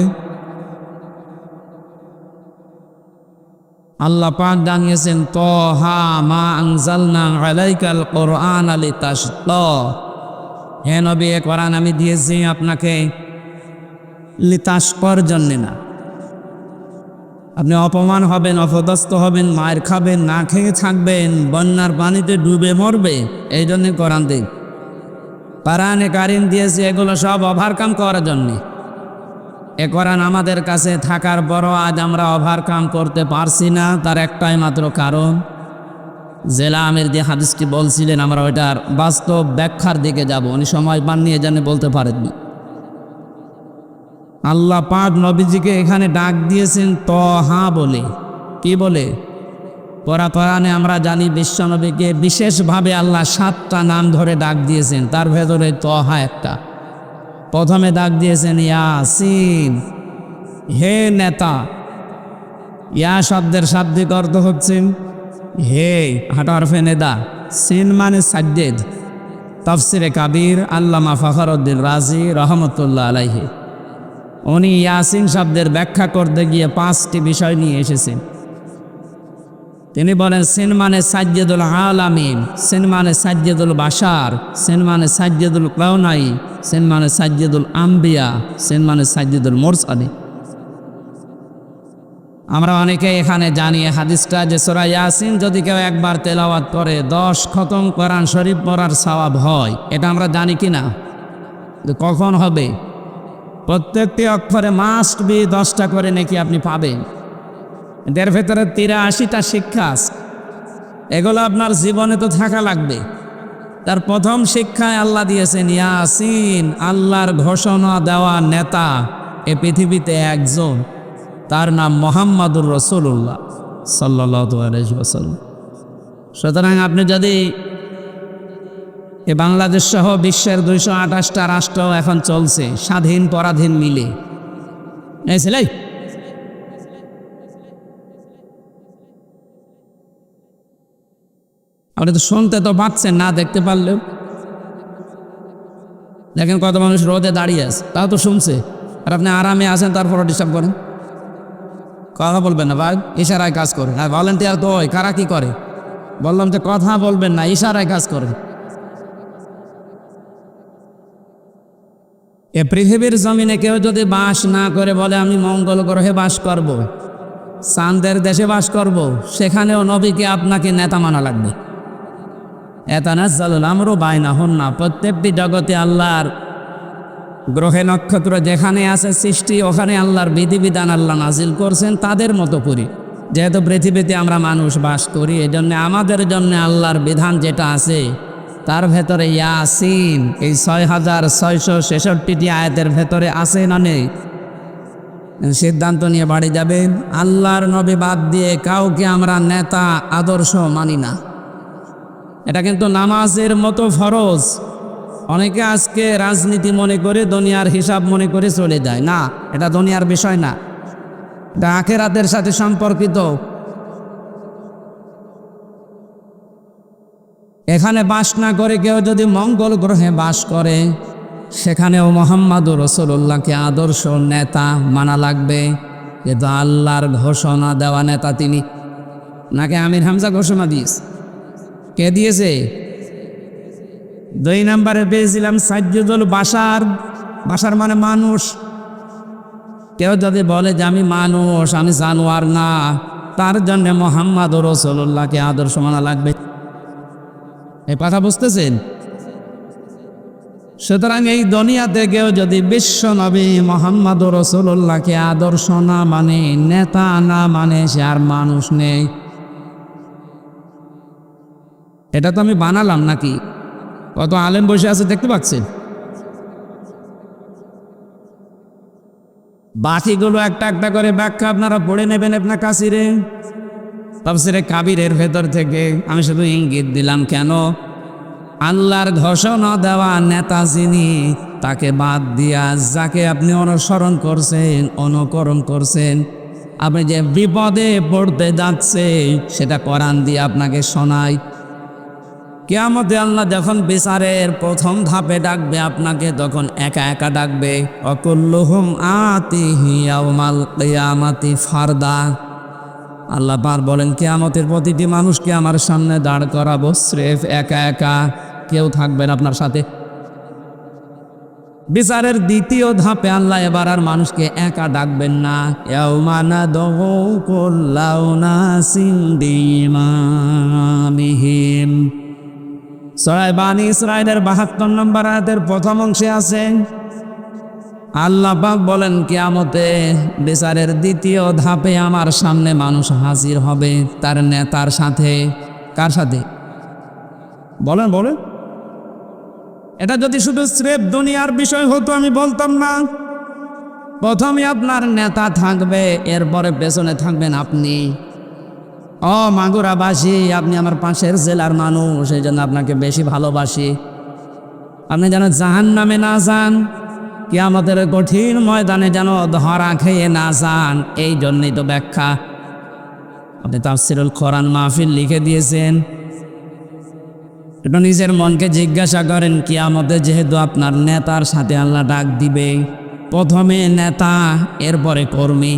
আল্লাহ পাক জানিয়েছেন, তাহা মা আনজালনা আলাইকাল কোরআন লিতাশকা। হে নবী, এ কোরআন আমি দিয়েছি আপনাকে লিতাশকার জন্য না। আপনি অপমান হবেন, অপদস্থ হবেন, মায়ের খাবেন, না খেয়ে থাকবেন, বন্যার পানিতে ডুবে মরবে, এই জন্যে কোরআন দিই। কোরআনে কারিম দিয়েছি এগুলো সব ওভারকাম করার জন্যে। এ কোরআন আমাদের কাছে থাকার পরও আজ আমরা ওভারকাম করতে পারছি না, তার একটাই মাত্র কারণ, জেলা আমির যে হাদিসটি বলছিলেন আমরা ওইটার বাস্তব ব্যাখ্যার দিকে যাব। উনি সময় পান নিয়ে জানে বলতে পারেননি। আল্লাহ পাক নবীজিকে এখানে ডাক দিয়েছেন তহা বলে। কি বলে? কোরআনে আমরা জানি বিশ্বনবীকে বিশেষভাবে আল্লাহ 7টা নাম ধরে ডাক দিয়েছেন, তার ভেতরে তহা একটা। প্রথমে ডাক দিয়েছেন ইয়াসিন, হে নেতা। ইয়া শব্দের শাব্দিক অর্থ হচ্ছে হে, হাটারফে নেদা। সিন মানে সাজ্জেদ। তাফসিরে কাবির আল্লামা ফখরুদ্দিন রাজি রহমতুল্লাহ আলাইহি, উনি ইয়াসিন শব্দের ব্যাখ্যা করতে গিয়ে 5টি বিষয় নিয়ে এসেছেন। তিনি বলেন, সিন মানে সাজ্জেদুল আলামিন, সিন মানে সাজ্জেদুল বাশার, সিন মানে সাজ্জেদুল কাউনাই, সিন মানে সাজ্জেদুল আম্বিয়া, সিন মানে সাজ্জেদুল মুরসালি। আমরা অনেকে এখানে জানি হাদিসটা যে সূরা ইয়াসিন যদি কেউ একবার তেলাওয়াত করে 10 খতম কোরআন শরীফ পড়ার সওয়াব হয়। এটা আমরা জানি কি না? কখন হবে? প্রত্যেকটি অক্ষরে মাস্ট বি 10টা করে নাকি আপনি পাবেন। এর ভেতরে 83টা শিক্ষা আছে, এগুলো আপনার জীবনে তো থাকা লাগবে। তার প্রথম শিক্ষায় আল্লাহ দিয়েছেন ইয়াসিন, আল্লাহর ঘোষণা দেওয়া নেতা এ পৃথিবীতে একজন, তার নাম মুহাম্মাদুর রাসূলুল্লাহ সাল্লাল্লাহু আলাইহি ওয়াসাল্লাম। সুতরাং আপনি যদি বাংলাদেশ সহ বিশ্বের 228টা রাষ্ট্র এখন চলছে স্বাধীন পরাধীন মিলে, এই আপনি তো শুনতে তো পাচ্ছেন না, দেখতে পারলেও। দেখেন কত মানুষ রোদে দাঁড়িয়ে আছে, তাও তো শুনছে। আর আপনি আরামে আছেন, তারপরও ডিস্টার্ব করেন। কথা বলবেন না ভাই, ইশারায় কাজ করেন। আর ভলেন্টিয়ার তো ওই কারা কি করে? বললাম যে কথা বলবেন না, ইশারায় কাজ করেন। এ পৃথিবীর জমিনে কেউ যদি বাস না করে বলে আমি মঙ্গল গ্রহে বাস করব, চাঁদের দেশে বাস করব, সেখানেও নবীকে আপনাকে নেতা মানা লাগবে। এতানাজ্জালুল আমরু বাইনাহুন্না, প্রত্যেকটি জগতে আল্লাহর গ্রহে নক্ষত্র যেখানে আছে সৃষ্টি, ওখানে আল্লাহর বিধিবিধান আল্লাহ নাজিল করছেন তাদের মতো করি। যেহেতু পৃথিবীতে আমরা মানুষ বাস করি, এই জন্য আমাদের জন্য আল্লাহর বিধান যেটা আছে তার ভেতরে ইয়াসিন এই 6666টি আয়াতের ভেতরে আছে না নেই? সিদ্ধান্ত নিয়ে বাড়ি যাবেন। আল্লাহর নবী বাদ দিয়ে কাউকে আমরা নেতা আদর্শ মানি না। এটা কিন্তু নামাজের মতো ফরজ। অনেকে আজকে রাজনীতি মনে করে, দুনিয়ার হিসাব মনে করে চলে যায়। না, এটা দুনিয়ার বিষয় না, এটা আখিরাতের সাথে সম্পর্কিত। এখানে বাস না করে কেউ যদি মঙ্গল গ্রহে বাস করে, সেখানেও মুহাম্মাদুর রাসূলুল্লাহকে আদর্শ নেতা মানা লাগবে। কিন্তু আল্লাহর ঘোষণা দেওয়া নেতা তিনি, নাকি আমির হামজা ঘোষণা দিয়েছে? কে দিয়েছে? 2 নম্বরে পেয়েছিলাম সাজ্জুদুল বাশার। বাশার মানে মানুষ। কেউ যদি বলে যে আমি মানুষ, আমি জানোয়ার না, তার জন্য মুহাম্মাদুর রাসূলুল্লাহকে আদর্শ মানা লাগবে। এই কথা বুঝতেছেন? সুতরাং এই দুনিয়াতে কেউ যদি বিশ্ব নবী মুহাম্মাদুর রাসূলুল্লাহকে আদর্শ না মানে, নেতা না মানে, সে আর মানুষ নেই। এটা তো আমি বানালাম নাকি? কত আলেম বসে আছে দেখতে পাচ্ছেন। বাকিগুলো একটা একটা করে ব্যাখ্যা আপনারা পড়ে নেবেন আপনার কাসিরে, তাফসিরে কাবিরের ভেতর থেকে। আমি শুধু ইঙ্গিত দিলাম কেন, আল্লাহর ঘোষণা দেওয়া নেতা যিনি, তাকে বাদ দিয়া যাকে আপনি অনুসরণ করছেন, অনুকরণ করছেন, আপনি যে বিপদে পড়তে যাচ্ছে সেটা কোরআন দিয়ে আপনাকে শোনায়। কিয়ামতে আল্লাহ যখন বিচারের প্রথম ধাপে ডাকবে আপনাকে, তখন একা একা ডাকবে। অকুল্লুহুম আতিহি ইয়াউমাল কিয়ামাতি ফারদা। আল্লাহ পাক বলেন, কিয়ামতের প্রতিটি মানুষকে আমার সামনে দাঁড় করাবো স্রেফ একা একা, কেউ থাকবেন আপনার সাথে। বিচারের দ্বিতীয় ধাপে আল্লাহ এবার আর মানুষকে একা ডাকবেন না। ইয়াউমা নাদউ কুল্লা উনাসিন বিইমামিহিম। সূরা বানী ইসরাঈলের ৭২ নম্বর আয়াতের প্রথম অংশে আছে, আল্লাহ পাক বলেন কিয়ামতে বিচারের দ্বিতীয় ধাপে আমার সামনে মানুষ হাজির হবে তার নেতার সাথে। কার সাথে? বলেন বলেন। এটা যদি শুধু স্রেফ দুনিয়ার বিষয় হতো আমি বলতাম না। প্রথমে আপনার নেতা থাকবে, এরপরে পেছনে থাকবেন আপনি। ও মাগুরাবাসী, আপনি আমার পাশের জেলার মানুষ, এই জন্য আপনাকে বেশি ভালোবাসি। আপনি যেন জাহান্নামে না যান, কিয়ামতের কঠিন ময়দানে যেন ধরা খেয়ে না যান, এই জন্যই তো ব্যাখ্যা। আপনি তাফসিরুল কোরআন মাহফিল লিখে দিয়েছেন। এটা নিজের মনকে জিজ্ঞাসা করেন, কিয়ামতে যেহেতু আপনার নেতার সাথে আল্লাহ ডাক দিবে, প্রথমে নেতা এরপরে কর্মী।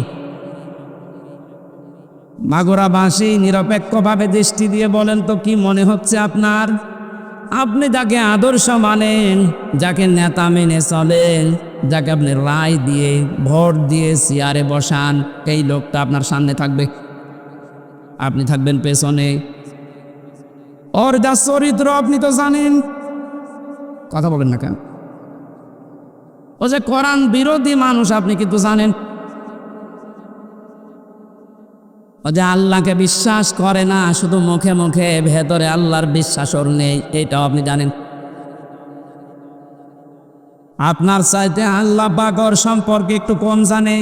মাগুরাবাসী নিরপেক্ষভাবে দৃষ্টি দিয়ে বলেন তো কি মনে হচ্ছে আপনার? আপনি যাকে আদর্শ মানেন, যাকে নেতা মেনে চলেন, যাকে আপনি রায় দিয়ে ভোট দিয়ে চেয়ারে বসান, এই লোকটা আপনার সামনে থাকবে, আপনি থাকবেন পেছনে। ওর যা চরিত্র আপনি তো জানেন। কথা বলেন না কেন? ও যে কোরআন বিরোধী মানুষ আপনি কিন্তু জানেন। ও যে আল্লাহকে বিশ্বাস করে না, শুধু মুখে মুখে, ভেতরে আল্লাহর বিশ্বাস ওর নেই, এইটাও আপনি জানেন। আপনার চাইতে আল্লাহ পাক ওর সম্পর্কে একটু কম জানে।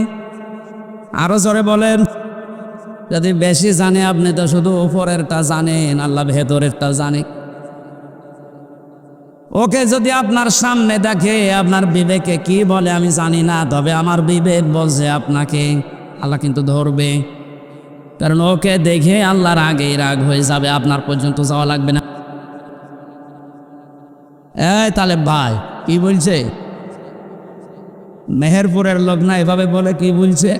আরো জোরে বলেন। যদি বেশি জানে, আপনি তো শুধু উপরেরটা জানেন, আল্লাহ ভেতরেরটা জানে। ওকে যদি আপনার সামনে দেখে, আপনার বিবেকে কি বলে আমি জানি না, তবে আমার বিবেক বলছে আপনাকে আল্লাহ কিন্তু ধরবে। কারণ ওকে দেখে আল্লাহর আগেই রাগ হয়ে যাবে, আপনার পর্যন্ত যাওয়া লাগবে না। এই তালেব ভাই কি বলছে? মেহেরপুরের লোক না, এভাবে বলে কি বলছে?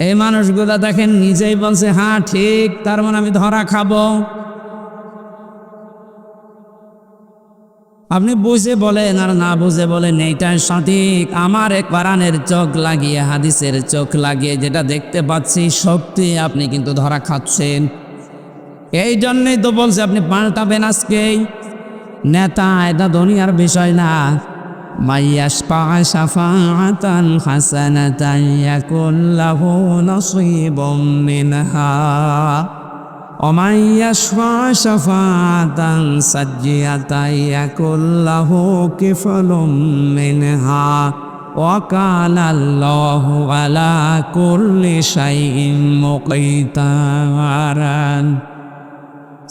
এই মানুষগুলো দেখেন নিজেই বলছে হ্যাঁ ঠিক, তার মানে আমি ধরা খাবো। আপনি বুঝে বলেন আর না বুঝে বলেন এইটাই সঠিক। আমার কোরআনের চোখ লাগিয়ে, হাদিসের চোখ লাগিয়ে যেটা দেখতে পাচ্ছি সত্যি, আপনি কিন্তু ধরা খাচ্ছেন। এই জন্যই তো বলছে আপনি পাল্টাবেন আজকেই। নেতা এটা দুনিয়ার বিষয় না। মাইয়াশফা শাফাআতান হাসানাতান ইয়াকুল লাহু নসীবুম মিনহা। ওমাই ইয়াশফা শাফাতান সাজ্জিয়াতান ইয়াকুল লাহু কিফলুম মিনহা ওয়া কানা আল্লাহু আলা কুল্লি শাইইন মুকিতারান।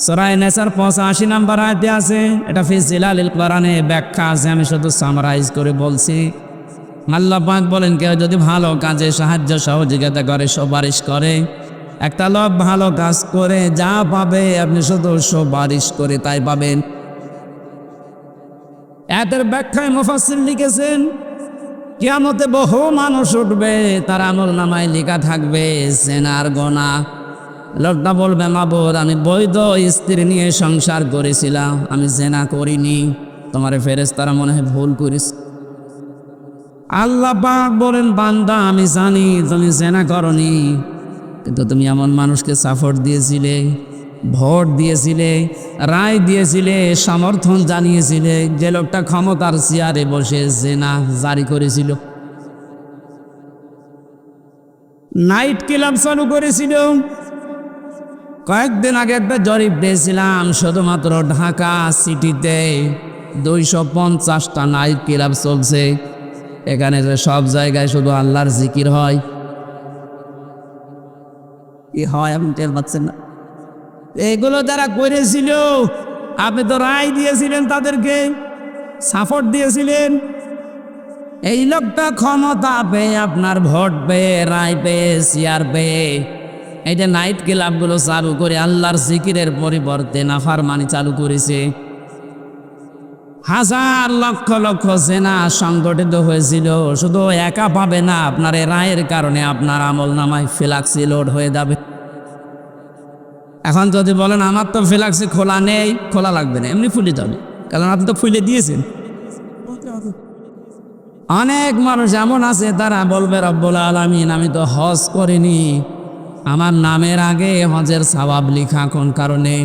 সূরা নেসার 85 নম্বর আয়াতে আছে, এটা ফি জিলালিল কোরআনে ব্যাখ্যা আছে, আমি শুধু সামারাইজ করে বলছি। আল্লাহ পাক বলেন, কেউ যদি ভালো কাজে সাহায্য সহযোগিতা করে, সুপারিশ করে, একটা লোক ভালো কাজ করে যা পাবে আপনি শুধু সুপারিশ করে তাই পাবেন। এদের ব্যাখ্যায় মুফাসসির লিখেছেন, কিয়ামতে বহু মানুষ উঠবে, তার আমলনামায় লেখা থাকবে জিনার গুনাহ। লোকটা বলবে, মাবুদ আমি বৈধ স্ত্রী নিয়ে সংসার করেছিলাম, আমি জিনা করিনি। তোমার ফেরেশতারা মনে হয় ভুল করিস। আল্লাহ পাক বলেন, বান্দা আমি জানি তুমি জিনা করনি, কিন্তু তুমি এমন মানুষকে সাপোর্ট দিয়েছিলে, ভোট দিয়েছিলে, রায় দিয়েছিলে, সমর্থন জানিয়েছিলে, যে লোকটা ক্ষমতার চেয়ারে বসে জিনা জারি করেছিল, নাইট ক্লাব চালু করেছিল। কয়েকদিন আগে একটা জরিপ দিয়েছিলাম, শুধুমাত্র ঢাকা সিটিতে 250টা নাইট ক্লাব চলছে। এখানে যে সব জায়গায় শুধু আল্লাহর জিকির হয়, কি হয় আপনি টের পাচ্ছেন না? এগুলো যারা করেছিল, আপনি তো রায় দিয়েছিলেন, তাদেরকে সাপোর্ট দিয়েছিলেন। এই লোকটা ক্ষমতা পেয়ে, আপনার ভোট পেয়ে, রায় পেয়ে, চেয়ার পেয়ে এই যে নাইট ক্লাবগুলো চালু করে আল্লাহর জিকিরের পরিবর্তে নাফরমানি চালু করেছে। হাজার লক্ষ লক্ষ জেনা সংগঠিত হয়েছিল। শুধু একা পাবে না, আপনার এই রায়ের কারণে আপনার আমলনামায় ফ্ল্যাক্সি লোড হয়ে যাবে। এখন যদি বলেন আমার তো ফ্ল্যাক্সি খোলা নেই, খোলা লাগবে না, এমনি ফুলে যাবে, কারণ আপনি তো ফুলে দিয়েছেন। অনেক মানুষ এমন আছে, তারা বলবে রব্বুল আলামিন আমি তো হজ করিনি, আমার নামের আগে হজের সওয়াব লেখা কোন কারণে?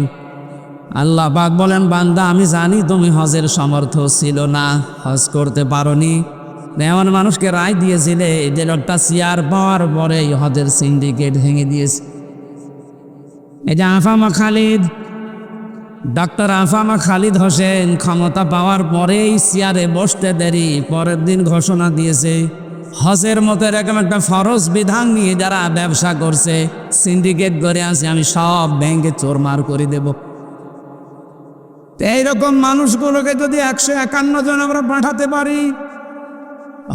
আল্লাহ পাক বলেন, বান্দা আমি জানি তুমি হজের সমর্থ ছিল না, হজ করতে পারোনি। এমন মানুষকে রায় দিয়েছিলে, যে লোকটা চেয়ার পাওয়ার পরেই হজের সিন্ডিকেট ভেঙে দিয়েছে। এই যে আফামা খালিদ, ডক্টর আফামা খালিদ হোসেন ক্ষমতা পাওয়ার পরেই চেয়ারে বসতে দেরি, পরের দিন ঘোষণা দিয়েছে হজের মতো এরকম একটা ফরজ বিধান নিয়ে যারা ব্যবসা করছে, সিন্ডিকেট করে আছে, আমি সব ব্যাংকে চোরমার করে দেব। এইরকম মানুষগুলোকে যদি 151 জন আমরা পাঠাতে পারি,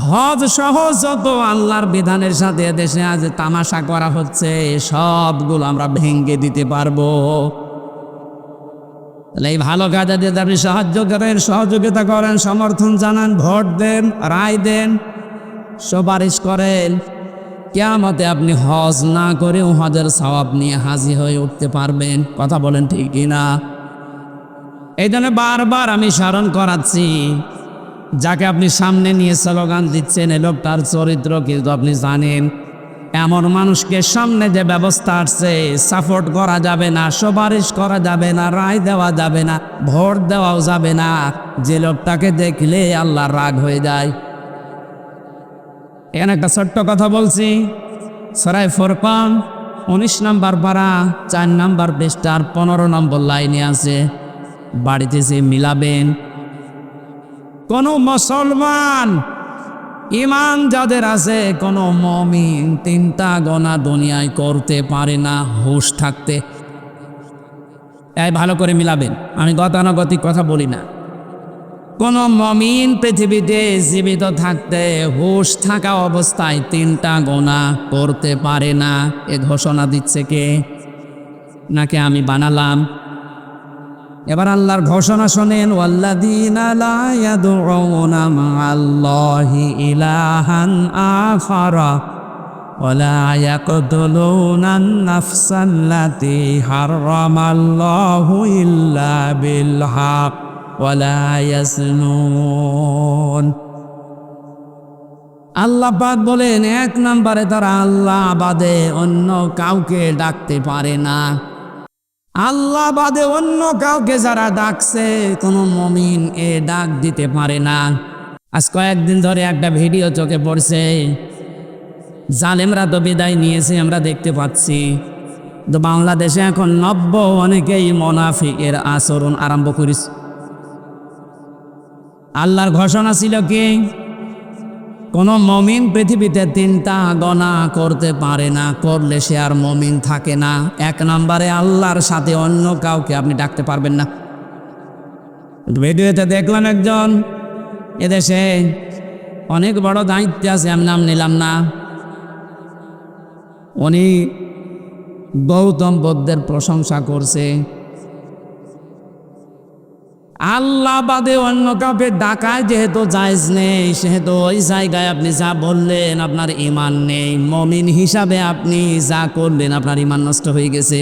হজ সহজ যত আল্লাহর বিধানের সাথে দেশে আজ তামাশা করা হচ্ছে, সবগুলো আমরা ভেঙে দিতে পারবো। তাহলে এই ভালো কাজে যদি আপনি সাহায্য করেন, সহযোগিতা করেন, সমর্থন জানান, ভোট দেন, রায় দেন, সুপারিশ করেন, কিয়ামতে আপনি হজ না করেও হজের সওয়াব নিয়ে হাজির হয়ে উঠতে পারবেন। কথা বলেন ঠিক কিনা? এই জন্য বারবার আমি স্মরণ করাচ্ছি, যাকে আপনি সামনে নিয়ে স্লোগান দিচ্ছেন, এ লোকটার চরিত্র কিন্তু আপনি জানেন। এমন মানুষকে সামনে যে ব্যবস্থা আসছে, সাপোর্ট করা যাবে না, সুপারিশ করা যাবে না, রায় দেওয়া যাবে না, ভোট দেওয়াও যাবে না। যে লোকটাকে দেখলে আল্লাহর রাগ হয়ে যায়। এখানে একটা ছোট্ট কথা বলছি, সূরা ফুরকান 19 নম্বর পারা 4 নম্বর পৃষ্ঠার 15 নম্বর লাইনে আছে, বাড়িতে যে মিলাবেন। কোন মুসলমান ইমান যাদের আছে, কোন মুমিন 3টা গোনা দুনিয়ায় করতে পারে না হুঁশ থাকতে। এই ভালো করে মিলাবেন, আমি গতানুগতিক কথা বলি না। কোন মুমিন পৃথিবীতে জীবিত থাকতে হুঁশ থাকা অবস্থায় 3টা গোনা করতে পারে না। এ ঘোষণা দিচ্ছে কে? নাকি আমি বানালাম? এবার আল্লাহর ঘোষণা শোনেন, ওয়াল্লাযীনা লা ইয়াদউনা মা'আল্লাহি ইলাহান আখারা ওয়া লা ইয়াকতুলুনান নাফসাল্লাতী হারামাল্লাহু ইল্লা বিল হক ওয়া লা ইয়াজনুন। আল্লাহ পাক বলেন, 1 নম্বরে তারা আল্লাহ বাদে অন্য কাউকে ডাকতে পারে না। আল্লাহ বাদে অন্য কাউকে যারা ডাকছে, কোনো মুমিন এ ডাক দিতে পারে না। আজ কয়েকদিন ধরে একটা ভিডিও চোখে পড়ছে, জালেমরা তো বিদায় নিয়েছে, আমরা দেখতে পাচ্ছি। তো বাংলাদেশে এখন অনেকেই মুনাফিকের আচরণ আরম্ভ করিস। আল্লাহর ঘোষণা ছিল কি, কোন মমিন পৃথিবীতে 3টা গনা করতে পারে না, করলে সে আর মমিন থাকে না। 1 নম্বরে আল্লাহর সাথে অন্য কাউকে আপনি ডাকতে পারবেন না। ভিডিওতে দেখলাম একজন, এদেশে অনেক বড় দায়িত্বে আছে, আমি নাম নিলাম না, উনি গৌতম বুদ্ধের প্রশংসা করছে। আল্লাহ বাদে অন্য কাউকে ডাকায় যেহেতু জায়েজ নেই, সেহেতু ওই জায়গায় আপনি যা বললেন আপনার ঈমান নেই। মুমিন হিসাবে আপনি যা করলেন আপনার ঈমান নষ্ট হয়ে গেছে।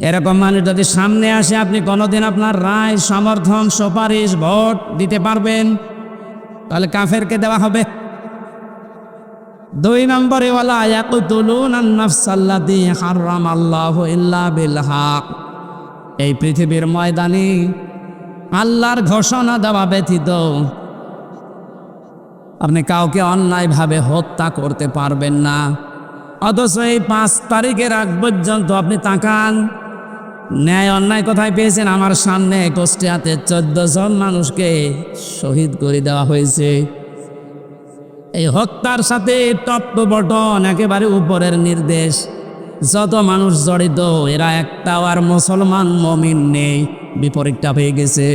এরকম মানুষ যদি সামনে আসে, আপনি কোনোদিন আপনার রায়, সমর্থন, সুপারিশ, ভোট দিতে পারবেন? তাহলে কাফেরকে দেওয়া হবে। 2 নম্বরে ওয়ালা ইয়াকতুলুনান নাফসাল্লাতী হারামাল্লাহু ইল্লা বিল হক। এই পৃথিবীর ময়দানে আল্লাহর ঘোষণা দেওয়া ব্যতীত আপনি কাউকে অন্যায়ভাবে হত্যা করতে পারবেন না। অথচ এই 5 তারিখের আগ পর্যন্ত আপনি তাকান, ন্যায় অন্যায় কোথায় পেয়েছেন? আমার সামনে কুষ্টিয়াতে 14 জন মানুষকে শহীদ করে দেওয়া হয়েছে। এই হত্যার সাথে টপ টু বটন একেবারে উপরের নির্দেশ, যত মানুষ জড়িত এরা একটাও আর মুসলমান মুমিন নেই, বিপরীতটা হয়ে গেছে।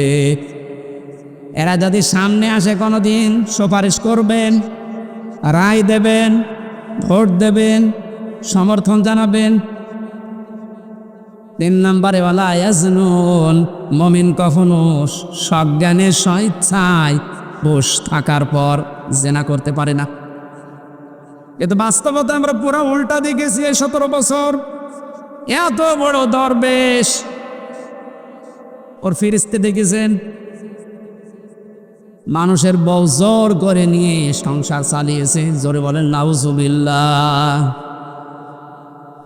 এরা যদি সামনে আসে কোনোদিন সুপারিশ করবেন, রায় দেবেন, ভোট দেবেন, সমর্থন জানাবেন। 3 নম্বরে ওয়ালা ইয়াজনুন, মুমিন কখনো সজ্ঞানে স্বেচ্ছায় বশ থাকার পর জেনা করতে পারে না। কিন্তু বাস্তবতা আমরা পুরো উল্টা দেখেছি। এই 17 বছর এত বড় দরবেশ, ওর ফিরিস্তে দেখেছেন, মানুষের বউ জোর করে নিয়ে সংসার চালিয়েছে। জোরে বলেন নাউজুবিল্লাহ।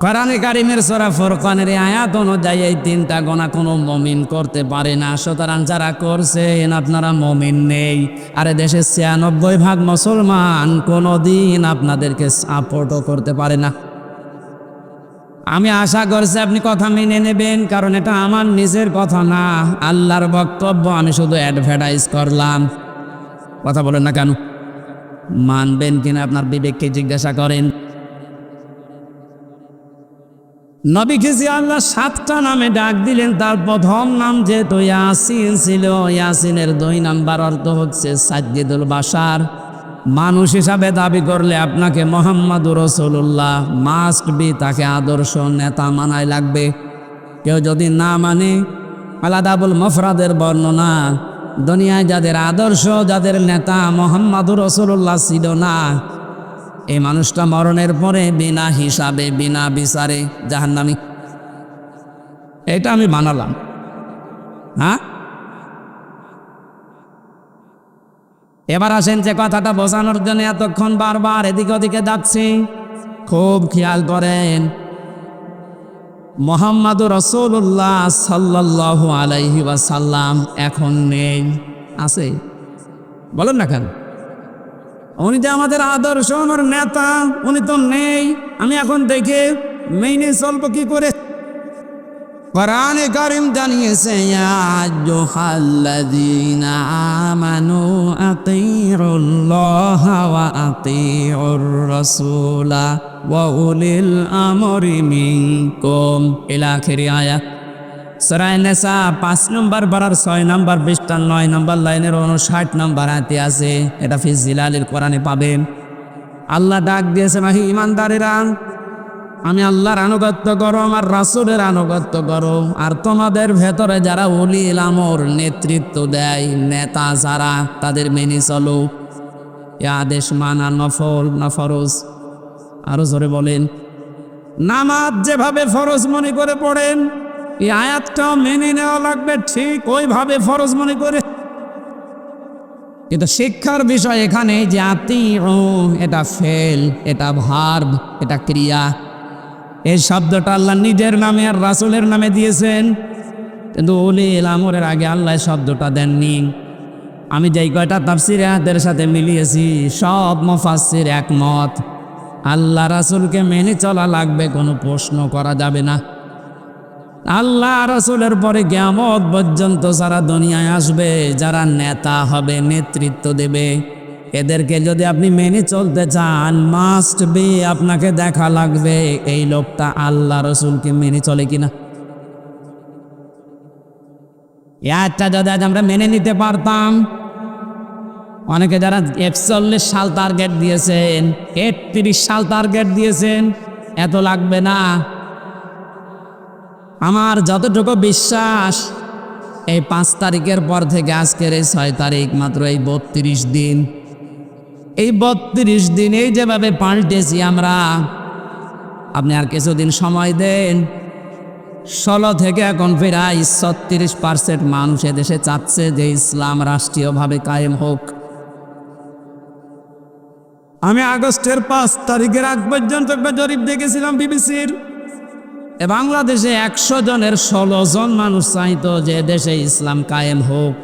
কোরআনে কারিমের সূরা ফুরকানের আয়াত অনুযায়ী এই 3টা গুনাহ কোনো মুমিন করতে পারে না। সুতরাং যারা করছেন আপনারা মুমিন নেই। আর দেশে 96% মুসলমান কোনোদিন আপনাদেরকে সাপোর্টও করতে পারে না। আমি আশা করছি আপনি কথা মেনে নেবেন, কারণ এটা আমার নিজের কথা না, আল্লাহর বক্তব্য। আমি শুধু অ্যাডভার্টাইজ করলাম। কথা বলেন না কেন? মানবেন কিনা আপনার বিবেককে জিজ্ঞাসা করেন। নবীকে যে আল্লাহ 7টা নামে ডাক দিলেন, তার প্রথম নাম যেহেতু ইয়াসিন ছিল, ইয়াসিনের 2 নাম্বার অর্থ হচ্ছে সাজ্জিদুল বাশার। মানুষ হিসাবে দাবি করলে আপনাকে মুহাম্মাদুর রাসূলুল্লাহ মাস্ট বি, তাকে আদর্শ নেতা মানাই লাগবে। কেউ যদি না মানে, আলাদাবুল মুফরাদের বর্ণনা, দুনিয়ায় যাদের আদর্শ, যাদের নেতা মুহাম্মাদুর রাসূলুল্লাহ ছিল না, এই মানুষটা মরণের পরে বিনা হিসাবে, বিনা বিচারে জাহান্নামী। এটা আমি মানালাম। হ্যাঁ, এবার আসেন যে কথাটা বোঝানোর জন্য এতক্ষণ বারবার এদিকে ওদিকে যাচ্ছি, খুব খেয়াল করেন। মুহাম্মাদুর রাসূলুল্লাহ সাল্লাল্লাহু আলাইহি ওয়াসাল্লাম এখন নেই, আছে? বলেন না কেন? উনি যে আমাদের আদর্শ, আমার নেতা, উনি তো নেই। আমি এখন দেখে মেনে চলবো কি করে? কোরআনে কারীম জানিয়েছে, ইয়া আইয়ুহাল্লাযীনা আমানু আতিউল্লাহা ওয়া আতিউর রাসূলা ওয়া উলিল আমরি মিনকুম ইলা আখিরি আয়াত। সূরা নিসা 5 নম্বর পারার 6 নম্বর পৃষ্ঠা 9 নম্বর লাইনের 59 নম্বর আয়াতে আছে। এটা ফি জিলালিল কোরআনে পাবেন। আল্লাহ ডাক দিয়েছে, নাহি ইমানদারেরা, আমি আল্লাহর আনুগত্য করো, আমার রাসূলের আনুগত্য করো, আর তোমাদের ভেতরে যারা উলিল আমর, নেতৃত্ব দেয়, নেতা যারা, তাদের মেনে চলো। এ আদেশ মানা নফল না ফরজ? আরো জোরে বলেন। নামাজ যেভাবে ফরজ মনে করে পড়েন, এই আয়াতটাও মেনে নেওয়া লাগবে ঠিক ওইভাবে ফরজ মনে করে। কিন্তু শিক্ষার বিষয় এখানে যে আতিউ, এটা ফেল, এটা ভার্ব, এটা ক্রিয়া। এই শব্দটা আল্লাহ নিজের নামে আর রাসূলের নামে দিয়েছেন, কিন্তু উলিল আমরের আগে আল্লাহ শব্দটা দেননি। আমি যেই কয়টা তাফসীর আয়াতের সাথে মিলিয়েছি, সব মুফাসসির একমত। আল্লাহ রাসূলকে মেনে চলা লাগবে, কোনো প্রশ্ন করা যাবে না। আল্লাহ রাসূলের পরে কিয়ামত পর্যন্ত যারা দুনিয়ায় আসবে, যারা নেতা হবে, নেতৃত্ব দেবে, এদেরকে যদি আপনি মেনে চলতে চান, মাস্ট বি আপনাকে দেখা লাগবে এই লোকটা আল্লাহ রাসূলকে মেনে চলে কিনা। একটা যদি আজ আমরা মেনে নিতে পারতাম, অনেকে যারা 41 সাল টার্গেট দিয়েছেন, 31 সাল টার্গেট দিয়েছেন, এত লাগবে না। আমার যতটুকু বিশ্বাস, এই 5 তারিখের পর থেকে আজকের এই 6 তারিখ, মাত্র এই 32 দিন, এই 32 দিন এই যেভাবে পাল্টেছি আমরা, আপনি আর কিছুদিন সময় দেন, 16 থেকে এখন প্রায় 36% মানুষ এদেশে চাচ্ছে যে ইসলাম রাষ্ট্রীয়ভাবে কায়েম হোক। আমি আগস্টের 5 তারিখের আগ পর্যন্ত একটা জরিপ দেখেছিলাম বিবিসির, বাংলাদেশে 100 জনের 16 জন মানুষ চাইতো যে দেশে ইসলাম কায়েম হোক।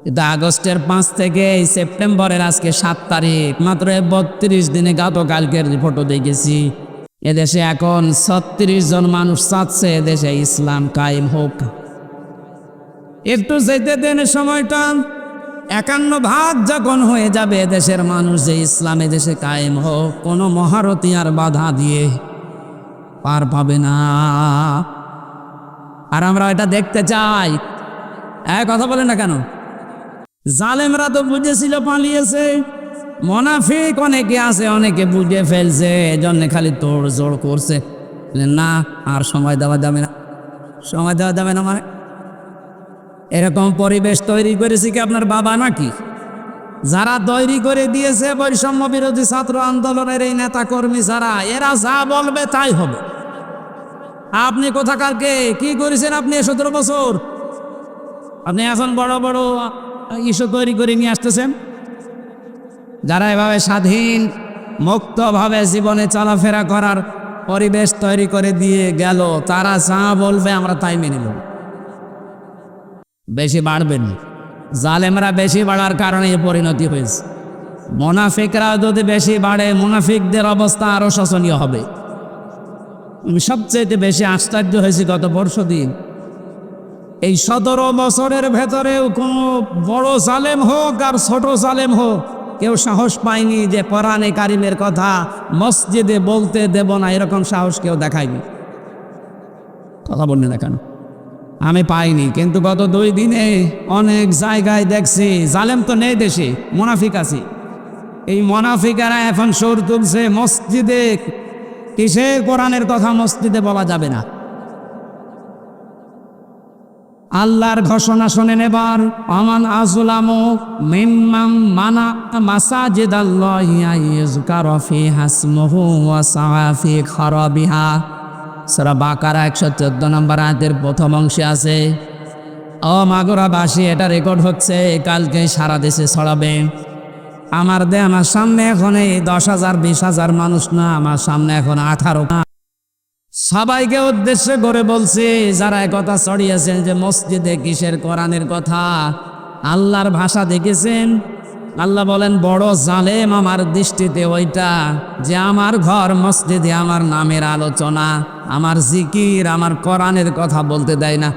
কিন্তু আগস্টের 5 থেকে সেপ্টেম্বরের আজকে 7 তারিখ, মাত্র 32 দিনে গতকালকের রিপোর্টও দেখেছি, এদেশে এখন 36 জন মানুষ চাচ্ছে এদেশে ইসলাম কায়েম হোক। একটু যেতে দেন সময়টা, 51 যখন হয়ে যাবে দেশের মানুষ যে ইসলামে দেশে কায়েম হোক, কোনো মহারথী আর বাধা দিয়ে পার পাবে না। আর আমরা এটা দেখতে চাই। কথা বলেন না কেন? জালেমরা তো বুঝেছিল, পালিয়েছে। মুনাফিক অনেকে আছে, অনেকে বুঝে ফেলছে, এজন্য খালি তোড় জোড় করছে, না আর সময় দেওয়া যাবে না, সময় দেওয়া যাবে না। মানে এরকম পরিবেশ তৈরি করেছে কি আপনার বাবা নাকি? যারা তৈরি করে দিয়েছে বৈষম্য বিরোধী ছাত্র আন্দোলনের এই নেতা কর্মী যারা, এরা যা বলবে তাই হবে। আপনি কোথাকারকে কি করেছেন? আপনি 17 বছর আপনি এখন বড় বড় ইস্যু তৈরি করে নিয়ে আসতেছেন। যারা এভাবে স্বাধীন মুক্তভাবে জীবনে চলাফেরা করার পরিবেশ তৈরি করে দিয়ে গেল, তারা যা বলবে আমরা তাই মেনে নেব। বেশি বাড়বেন, জালেমরা বেশি বাড়ার কারণে এই পরিণতি হয়েছে। মুনাফিকরা যদি বেশি বাড়ে, মুনাফিকদের অবস্থা আরো শোচনীয় হবে। সবচেয়ে বেশি আশ্চর্য হয়েছে গত পরশুদিন, এই 17 বছরের ভেতরেও কোনো বড় জালেম হোক আর ছোট জালেম হোক, কেউ সাহস পায়নি যে কোরআনে কারিমের কথা মসজিদে বলতে দেব না, এরকম সাহস কেউ দেখায়নি। কথা বললেন না কেন? আমি পাইনি, কিন্তু গত 2 দিনে অনেক জায়গায় দেখছি জালেম তো নেই দেশে, মুনাফিক আছে। এই মুনাফিকেরা এখন সুর তুলছে মসজিদে, কিসের কোরআনের কথা মসজিদে বলা যাবে না। আল্লাহর ঘোষণা শোনেন এবার, আমান আযলামু মিম্মান মানা মাসাজিদাল্লাহি আইয়ুযকারা ফিহা ইসমুহু ওয়া সাআ ফি খারাবিহা। সূরা বাকারা 114 নম্বর আয়াতের প্রথম অংশে আছে, ও মাগুরাবাসী, এটা রেকর্ড হচ্ছে, কালকে সারা দেশে ছড়াবে। আমার সামনে এখন এই 10,000 20,000 মানুষ না, আমার সামনে এখন 18। সবাইকে উদ্দেশ্য করে বলছি যারা একথা ছড়িয়েছেন যে মসজিদে কিসের কোরআনের কথা, আল্লাহর ভাষা দেখেছেন? আল্লাহ বলেন, বড় জালেম আমার দৃষ্টিতে ওইটা যে আমার ঘর মসজিদে আমার নামের আলোচনা, আমার জিকির, আমার কোরআনের কথা বলতে দেয় না।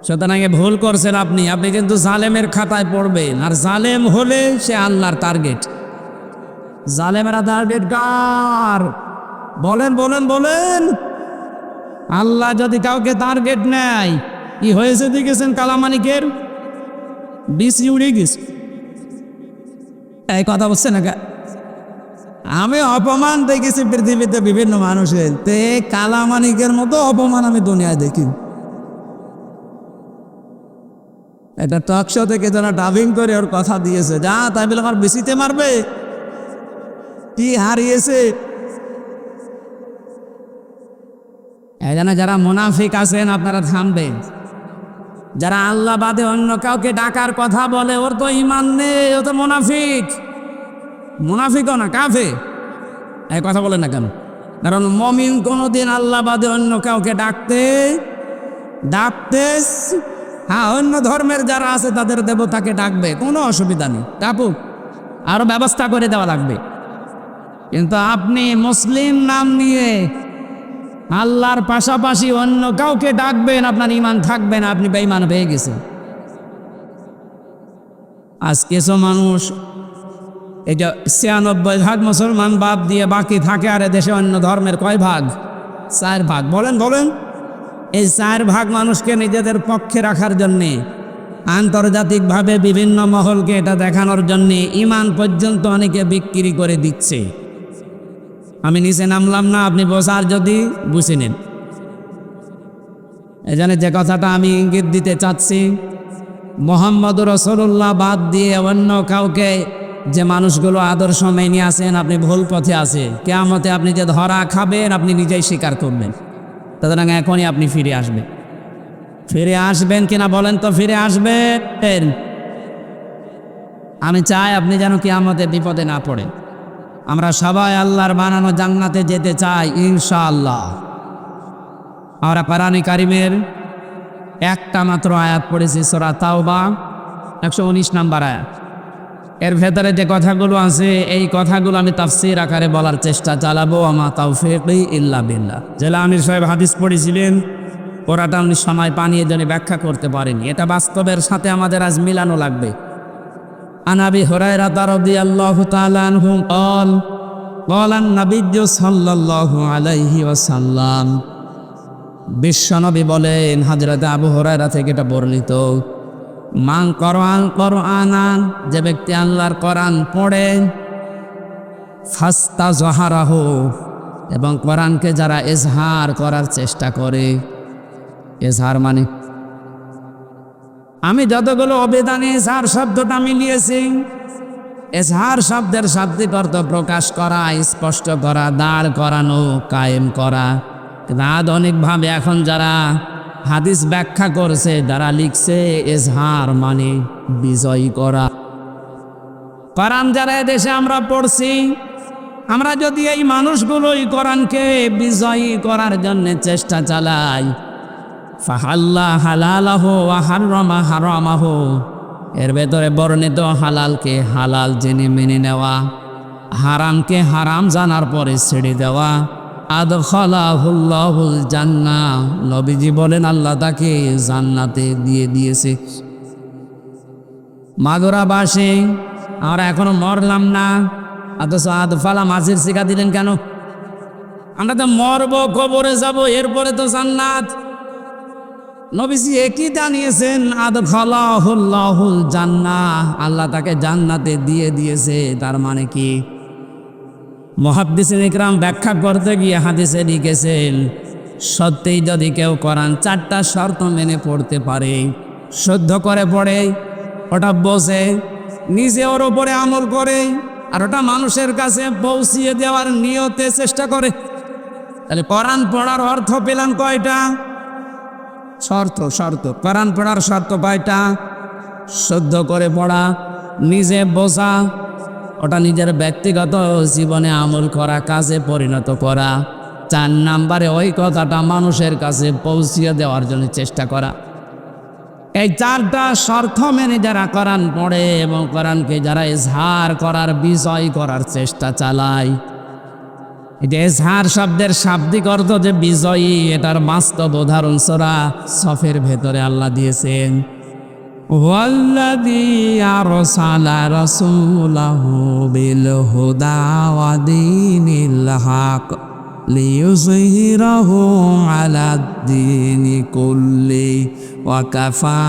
সুতরাং ভুল করছেন আপনি কিন্তু জালেমের খাতায় পড়বেন, আর জালেম হলে সে আল্লাহর টার্গেট। জালেমেরা টার্গেট কার? বলেন বলেন বলেন। আল্লাহ যদি কাউকে টার্গেট নেয়, কি হয়েছে দেখেছেন? কালামানিকের বিসি উড়ে গেছে। এই কথা বলছে না? আমি অপমান দেখেছি পৃথিবীতে বিভিন্ন মানুষের, তে কালামানিকের মতো অপমান আমি দুনিয়ায় দেখি। এটা টক শো থেকে যারা ডাবিং করে ওর কথা দিয়েছে, যা তাই বলে আমার বিসিতে মারবে, কি হারিয়েছে। এই জন্য যারা মুনাফিক আছেন আপনারা থামবেন। যারা আল্লাহ বাদে অন্য কাউকে ডাকার কথা বলে, ওর তো ঈমান নেই, ও তো মুনাফিক। মুনাফিকও না, কাফের। এই কথা বলে না কেন? কারণ মুমিন কোনোদিন আল্লাহ বাদে অন্য কাউকে ডাকতে হ্যাঁ, অন্য ধর্মের যারা আছে তাদের দেবতাকে ডাকবে, কোনো অসুবিধা নেই, ডাকুক, আরো ব্যবস্থা করে দেওয়া লাগবে। কিন্তু আপনি মুসলিম নাম নিয়ে আল্লাহর পাশাপাশি অন্য কাউকে ডাকবেন, আপনার ঈমান থাকবে না, আপনি বেঈমান হয়ে গেছেন। আজ কিছু মানুষ এটা ৯৬ ভাগ মুসলমান বাদ দিয়ে বাকি থাকে, আর দেশে অন্য ধর্মের কয় ভাগ? ৪ ভাগ। বলেন বলেন, এই ৪ ভাগ মানুষকে নিজেদের পক্ষে রাখার জন্যে আন্তর্জাতিকভাবে বিভিন্ন মহলকে এটা দেখানোর জন্যে ঈমান পর্যন্ত অনেকে বিক্রি করে দিচ্ছে। আমি নিচে নামলাম না, আপনি বোঝার যদি বুঝে নেন। এজন্য যে কথাটা আমি ইঙ্গিত দিতে চাচ্ছি, মুহাম্মদ রাসূলুল্লাহ বাদ দিয়ে অন্য কাউকে যে মানুষগুলো আদর্শ মেনে আছেন, আপনি ভুল পথে আছে। কিয়ামতে আপনি যে ধরা খাবেন আপনি নিজেই স্বীকার করবেন। সুতরাং এখনই আপনি ফিরে আসবেন। ফিরে আসবেন কিনা বলেন তো? ফিরে আসবেন। আমি চাই আপনি যেন কিয়ামতে বিপদে না পড়েন। আমরা সবাই আল্লাহর বানানো জান্নাতে যেতে চাই ইনশাআল্লাহ। আমরা কোরআনে কারিমের একটা মাত্র আয়াত পড়েছি, সূরা তাওবা ১১৯ নম্বর আয়াত। এর ভেতরে যে কথাগুলো আছে এই কথাগুলো আমি তাফসীর আকারে বলার চেষ্টা চালাবো। আমা তাওফীকি ইল্লা বিল্লাহ। জেলা আমির সাহেব হাদিস পড়েছিলেন, ওরাটা উনি সময় পানিয়ে জন্য ব্যাখ্যা করতে পারেনি। এটা বাস্তবের সাথে আমাদের আজ মিলানো লাগবে। আন আবি হুরায়রা রাদিয়াল্লাহু তাআলা আনহু قال قال النبي সাল্লাল্লাহু আলাইহি ওয়াসাল্লাম, বিশ্বনবী বলেন, হযরত আবু হুরায়রা থেকে এটা বর্ণিত, মান কোরআন কোরআনান, যে ব্যক্তি আল্লাহর কোরআন পড়ে, ফাস্তাজহারাহু, এবং কোরআনকে যারা ইজহার করার চেষ্টা করে। ইজহার মানে আমি যতগুলো অবেদানে ইজহার শব্দটা মিলিয়েছি, ইজহার শব্দের শাব্দিক অর্থ প্রকাশ করা, স্পষ্ট করা, দাঁড় করানো, কায়েম করা। কিন্তু আধুনিকভাবে এখন যারা হাদিস ব্যাখ্যা করছে, যারা লিখছে, ইজহার মানে বিজয়ী করা। কোরআন যারা দেশে আমরা পড়ছি, আমরা যদি এই মানুষগুলোই কোরআনকে বিজয়ী করার জন্য চেষ্টা চালাই, ফাহাল্লা হালালাহু ওয়া হাররামা হারামাহু, এর ভেতরে বর্ণিত হালালকে হালাল জেনে মেনে নেওয়া, হারামকে হারাম জানার পরে ছেড়ে দেওয়া, আদখালাহুল্লাহুল জান্নাহ, নবীজি বলেন আল্লাহ তাকে জান্নাতে দিয়ে দিয়েছে। মাগুরাবাসী আমরা এখনো মরলাম না, অথচ আদফালা মাঝির শিখা দিলেন কেন? আমরা তো মরবো, কবরে যাব, এরপরে তো জান্নাত। নবীজি একই জানিয়েছেন, আদখালাহুল্লাহুল জান্নাহ, আল্লাহ তাকে জান্নাতে দিয়ে দিয়েছে। তার মানে কি? মুহাদ্দিসিন ইকরাম ব্যাখ্যা করতে গিয়ে হাদিসে লিখেছেন, সত্যিই যদি কেউ কোরআন 4টা শর্ত মেনে পড়তে পারে, শুদ্ধ করে পড়ে, ওটা বোঝে, নিজে ওর ওপরে আমল করে, আর ওটা মানুষের কাছে পৌঁছিয়ে দেওয়ার নিয়তে চেষ্টা করে, তাহলে কোরআন পড়ার অর্থ পেলাম কয়টা? শর্ত। কোরআন পড়ার শর্ত কয়টা? শুদ্ধ করে পড়া, নিজে বোঝা, ওটা নিজের ব্যক্তিগত জীবনে আমল করা, কাজে পরিণত করা। 4 নম্বরে ওই কথাটা মানুষের কাছে পৌঁছিয়ে দেওয়ার জন্য চেষ্টা করা। এই 4টা শর্ত মেনে যারা কোরআন পড়ে এবং কোরআনকে যারা ইজহার করার, বিজয় করার চেষ্টা চালায়, এটা ইজহার শব্দের শাব্দিক অর্থ যে বিজয়ী, এটার বাস্তব উদাহরণ সূরা সফের ভেতরে আল্লাহ দিয়েছেন, ওয়াল্লাযী আরসালা রাসূলাহু বিল হুদা ওয়া দীনিল হক লিইয়ুযহিরাহু আলাদ দীনি কুল্লি ওয়া কাফা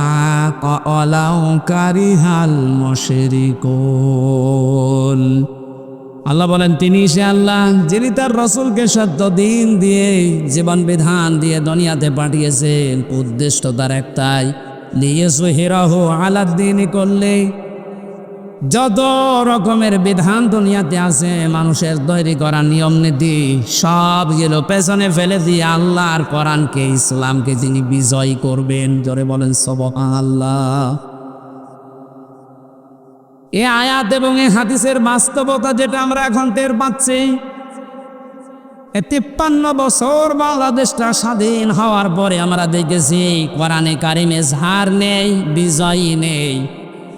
ওয়ালাউ কারিহাল মুশরিকুন। আল্লাহ বলেন, তিনি সে আল্লাহ যিনি তার রাসূলকে সত্য দিন দিয়ে, জীবন বিধান দিয়ে দুনিয়াতে পাঠিয়েছেন। উদ্দেশ্য তার একটাই, লিইয়ুযহিরাহু আলাদ দীনি কুল্লি, যত রকমের বিধান দুনিয়াতে আছে, মানুষের তৈরি করা নিয়ম নীতি, সবগুলো পেছনে ফেলে দিয়ে আল্লাহর কোরআনকে, ইসলামকে তিনি বিজয় করবেন। জোরে বলেন সুবহানাল্লাহ। এই আয়াত এবং এই হাদিসের বাস্তবতা যেটা আমরা এখন টের পাচ্ছি, 53 বছর বাংলাদেশটা স্বাধীন হওয়ার পরে আমরা দেখেছি কোরআনে কারিমে ইজহার নেই, বিজয়ী নেই।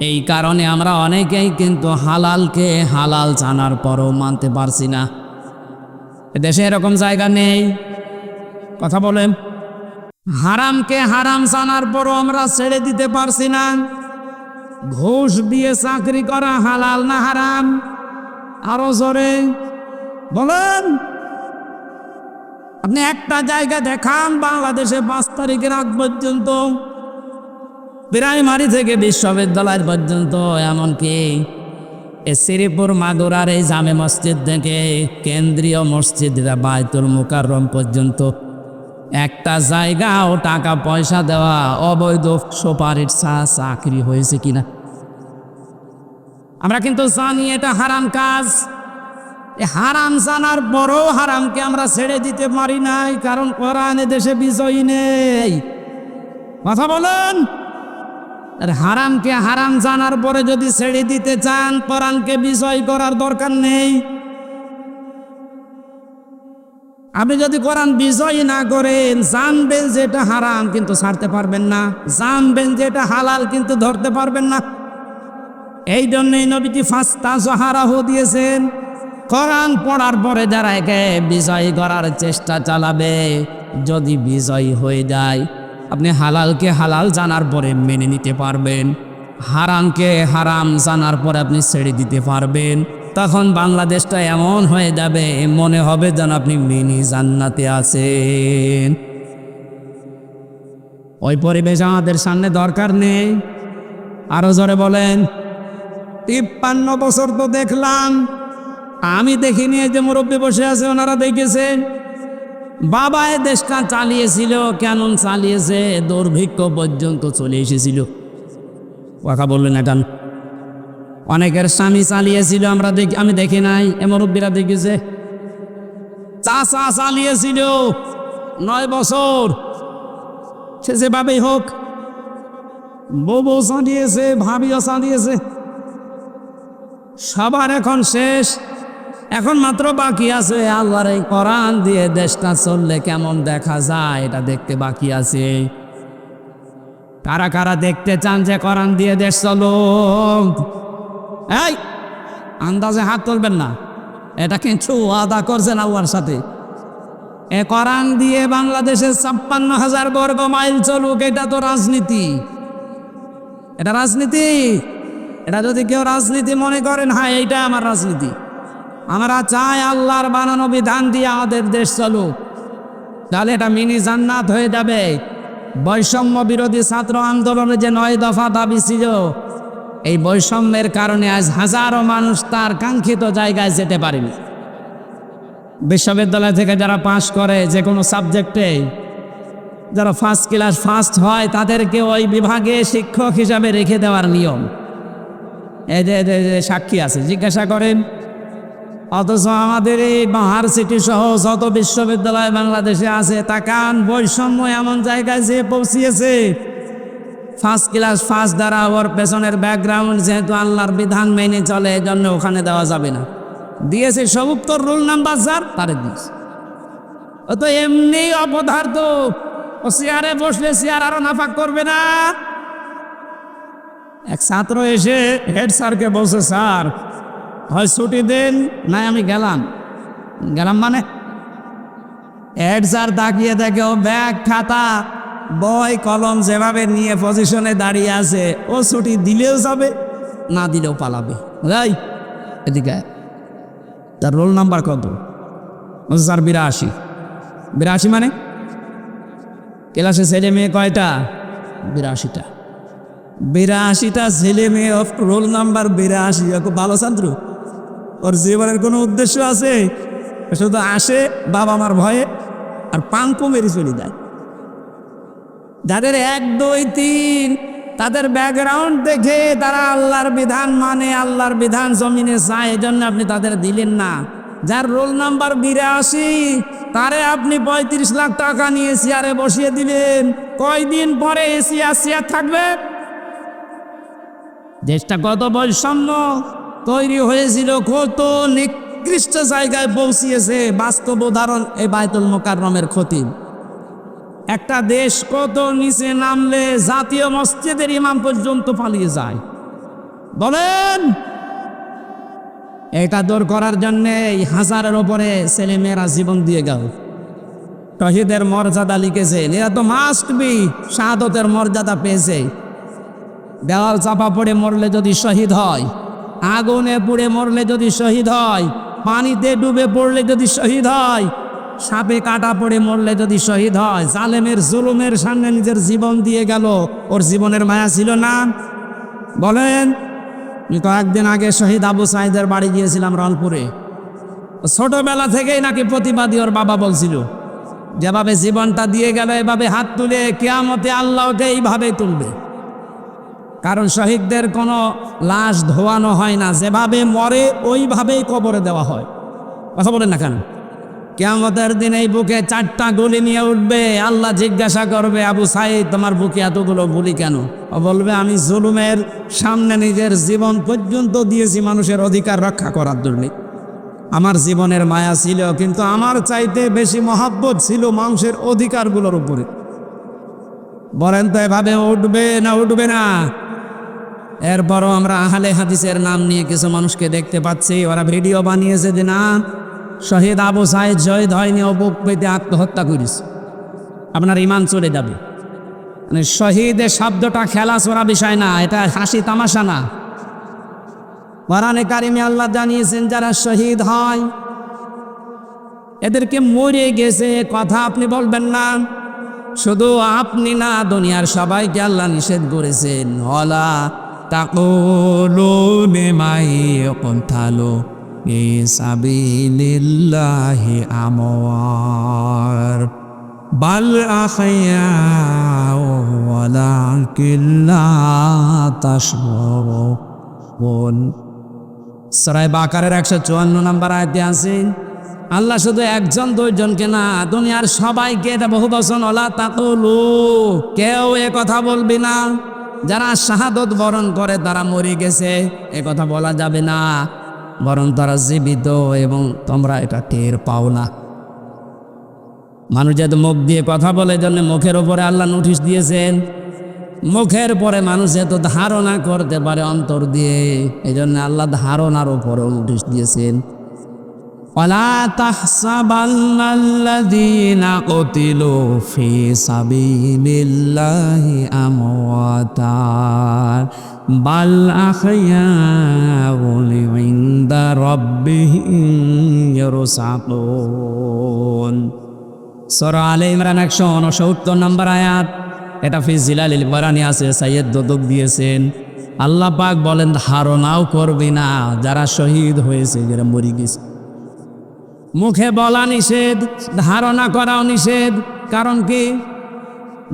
এই কারণে আমরা অনেকেই কিন্তু হালালকে হালাল জানার পরও মানতে পারছি না। দেশে এরকম জায়গা নেই, কথা বলেন। হারামকে হারাম জানার পরও আমরা ছেড়ে দিতে পারছি না। ঘুষ দিয়ে চাকরি করা হালাল না হারাম? আরো জোরে বলেন। আপনি একটা জায়গা দেখান বাংলাদেশে 5 তারিখের আগ পর্যন্ত, প্রাইমারি থেকে বিশ্ববিদ্যালয় পর্যন্ত, এমনকি শ্রীপুর মাগুরার এই জামে মসজিদ থেকে কেন্দ্রীয় মসজিদ বায়তুল মুকাররম পর্যন্ত একটা জায়গাও টাকা পয়সা দেওয়া অবৈধ সুপারিশ চাকরি হয়েছে কিনা? আমরা কিন্তু জানি এটা হারাম কাজ। হারাম জানার পরও হারামকে আমরা ছেড়ে দিতে পারি নাই, কারণ কোরআনে দেশে বিজয়ী নেই। কথা বলেন। আর হারামকে হারাম জানার পরে যদি ছেড়ে দিতে চান, কোরআনকে বিজয় করার দরকার নেই। আপনি যদি কোরআন বিজয় না করেন, জানবেন যে এটা হারাম কিন্তু ছাড়তে পারবেন না, জানবেন যে এটা হালাল কিন্তু ধরতে পারবেন না। এই জন্যই নবীজি ফাস্তাজহারাহু দিয়েছেন। কোরআন পড়ার পরে যারা একে বিজয় করার চেষ্টা চালাবে, যদি বিজয়ী হয়ে যায়, আপনি হালালকে হালাল জানার পরে মেনে নিতে পারবেন, হারামকে হারাম জানার পরে আপনি ছেড়ে দিতে পারবেন। তখন বাংলাদেশটা এমন হয়ে যাবে, মনে হবে যেন আপনি মিনি জান্নাতে আছেন। ওই পরিবেশ আমাদের সামনে দরকার নেই। আরো জোরে বলেন। 53 বছর তো দেখলাম, আমি দেখিনি। এই যে মুরব্বী বসে আছে, ওনারা দেখেছেন। বাবা এ দেশটা চালিয়েছিল, কেমন চালিয়েছে, দুর্ভিক্ষ পর্যন্ত চলে এসেছিল। কথা বললেন এখন। অনেকের স্বামী চালিয়েছিল, আমি দেখি নাই, এ মুরব্বীরা দেখেছে। চাচা চালিয়েছিল 9 বছর, সে যেভাবেই হোক। বউ চালিয়েছে, ভাবিও চালিয়েছে। সবার এখন শেষ, এখন মাত্র বাকি আছে আল্লাহর এই কোরআন দিয়ে দেশটা চললে কেমন দেখা যায়, এটা দেখতে বাকি আছে। কারা কারা দেখতে চান যে কোরআন দিয়ে দেশ চলো? এই আন্দাজে হাত তুলবেন না, এটা কিন্তু ওয়াদা করছেন আল্লাহর সাথে। এ কোরআন দিয়ে বাংলাদেশে 56,000 বর্গ মাইল চলুক, এটা তো রাজনীতি। এটা রাজনীতি। এটা যদি কেউ রাজনীতি মনে করেন, হ্যাঁ এইটা আমার রাজনীতি। আমরা চাই আল্লাহর বানানো বিধান দিয়ে আমাদের দেশ চলুক, তাহলে এটা মিনি জান্নাত হয়ে যাবে। বৈষম্য বিরোধী ছাত্র আন্দোলনে যে 9 দফা দাবি ছিল, এই বৈষম্যের কারণে আজ হাজারো মানুষ তার কাঙ্ক্ষিত জায়গায় যেতে পারেনি। বিশ্ববিদ্যালয় থেকে যারা পাশ করে যে কোনো সাবজেক্টে, যারা ফার্স্ট ক্লাস ফার্স্ট হয়, তাদেরকে ওই বিভাগে শিক্ষক হিসাবে রেখে দেওয়ার নিয়ম। এই যে সাক্ষী আছে, জিজ্ঞাসা করেন। অথচ আমাদের এই ইউনিভার্সিটি সহ যত বিশ্ববিদ্যালয় বাংলাদেশে আছে, তাকান বৈষম্য এমন জায়গায় যে পৌঁছিয়েছে। ফার্স্ট ক্লাস ফার্স্ট দ্বারা ওর পেছনের ব্যাকগ্রাউন্ড যেহেতু আল্লাহর বিধান মেনে চলে, এই জন্য ওখানে দেওয়া যাবে না। দিয়েছে সব উত্তর রোল নাম্বার যার তারে দিয়েছে। ও তো এমনি অপদার্থ, ও চেয়ারে বসলে চেয়ার আরো নাফাক করবে না। এক ছাত্র এসে হেড স্যারকে বলছে, স্যার হয় ছুটি দেন, নাই আমি গেলাম মানে। হেড স্যার তাকিয়ে দেখে ও ব্যাগ খাতা বই কলম যেভাবে নিয়ে পজিশনে দাঁড়িয়ে আছে, ও ছুটি দিলেও যাবে, না দিলেও পালাবে। রাই এদিকে তার রোল নাম্বার কত? স্যার 82। 82 মানে ক্লাসে ছেলে মেয়ে কয়টা? 82টা। 82টা ছেলে মেয়ে, রোল নাম্বার 82। খুব ভালো ছাত্র। ওর জীবনের কোনো উদ্দেশ্য আছে? শুধু আসে বাবা মার ভয়ে আর পাঙ্কু মেরে চলে যায়। যাদের 1, 2, 3 তাদের ব্যাকগ্রাউন্ড দেখে তারা আল্লাহর বিধান মানে, আল্লাহর বিধান জমিনে চায়, এজন্য আপনি তাদের দিলেন না। যার রোল নাম্বার 82, তারে আপনি 35 লাখ টাকা নিয়ে চেয়ারে বসিয়ে দিলেন, কয়দিন পরে চেয়ার থাকবে? দেশটা কত বৈষম্য তৈরি হয়েছিল, কত নিকৃষ্ট জায়গায় পৌঁছিয়েছে। বাস্তব উদাহরণ এই বায়তুল মুকাররমের খতিব। একটা দেশ কত নিচে নামলে জাতীয় মসজিদের ইমাম পর্যন্ত পালিয়ে যায়। বলেন। এটা দূর করার জন্যে হাজারের ওপরে ছেলে মেয়েরা জীবন দিয়ে গেল, শহীদের মর্যাদা লিখেছেন। এরা তো মাস্ট বি শাহাদতের মর্যাদা পেয়েছে। দেওয়াল চাপা পড়ে মরলে যদি শহীদ হয়, আগুনে পুড়ে মরলে যদি শহীদ হয়, পানিতে ডুবে পড়লে যদি শহীদ হয়, সাপে কাটা পড়ে মরলে যদি শহীদ হয়, জালেমের জুলুমের সামনে নিজের জীবন দিয়ে গেল, ওর জীবনের মায়া ছিল না? বলেন। কয়েকদিন আগে শহীদ আবু সাইদের বাড়ি গিয়েছিলাম রংপুরে। ছোটবেলা থেকেই নাকি প্রতিবাদী ওর বাবা বলছিল, যেভাবে জীবনটা দিয়ে গেল এভাবে হাত তুলে কিয়ামতে আল্লাহ ওকে এইভাবেই তুলবে। কারণ শহীদদের কোনো লাশ ধোয়ানো হয় না, যেভাবে মরে ওইভাবেই কবরে দেওয়া হয়। কথা বলেন না কেন? কিয়ামতের দিন এই বুকে 4টা গুলি নিয়ে উঠবে, আল্লাহ জিজ্ঞাসা করবে, আবু সাইদ তোমার বুকে এতগুলো গুলি কেন? ও বলবে, আমি জুলুমের সামনে নিজের জীবন পর্যন্ত দিয়েছি মানুষের অধিকার রক্ষা করার জন্য। আমার জীবনের মায়া ছিল, কিন্তু আমার চাইতে বেশি মহাব্বত ছিল মানুষের অধিকারগুলোর উপরে। বলেন তো এভাবে উঠবে না উঠবে না? এরপরও আমরা আহলে হাদিসের নাম নিয়ে কিছু মানুষকে দেখতে পাচ্ছি, ওরা ভিডিও বানিয়েছে যে না শহীদ আবু সাইদ শহীদ হয়নি, ও বুক পেতে আত্মহত্যা করিস। আপনার ইমান চলে যাবে। মানে শহীদের শব্দটা খেলা চোরা বিষয় না, এটা হাসি তামাশা না। কোরআনে কারিমে আল্লাহ জানিয়েছেন যারা শহীদ হয় এদেরকে মরে গেছে কথা আপনি বলবেন না। শুধু আপনি না, দুনিয়ার সবাইকে আল্লাহ নিষেধ করেছেন, ওয়ালা তাকুলু লিমাই ইয়াকতালু ফি সাবিলিল্লাহি আমওয়ার বাল আহইয়াউ ওয়ালাকিন লা তাশউরুন। সূরা বাকারার 154 নম্বর আয়াতে আছে, আল্লাহ শুধু একজন দুইজনকে না, দুনিয়ার সবাইকে, এটা বহু বচন, ওয়ালা তাকুলু, কেউ এ কথা বলবি না যারা শাহাদত বরণ করে তারা মরে গেছে, এ কথা বলা যাবে না, বরং তারা জীবিত এবং তোমরা এটা টের পাও না। মানুষ যেহেতু মুখ দিয়ে কথা বলে, জন্য মুখের উপরে আল্লাহ নোটিশ দিয়েছেন। মুখের পরে মানুষ যেহেতু ধারণা করতে পারে অন্তর দিয়ে, এই জন্য আল্লাহ ধারণার উপরেও নোটিশ দিয়েছেন। ওয়ালা তাহসাবান্নাল্লাযীনা কুতিলু ফি সাবিলিল্লাহি আমওয়াতা বাল আহইয়াউ ইনদা রাব্বিহিম ইরসাকুন। সূরা আলে ইমরান 169 নম্বর আয়াত। এটা ফি জিলালিল বারানি আছে, সাইয়্যিদ দদক দিয়েছেন। আল্লাহ পাক বলেন ধারণাও করবি না যারা শহীদ হয়েছে, যারা মরে গেছে। মুখে বলা নিষেধ, ধারণা করাও নিষেধ। কারণ কি?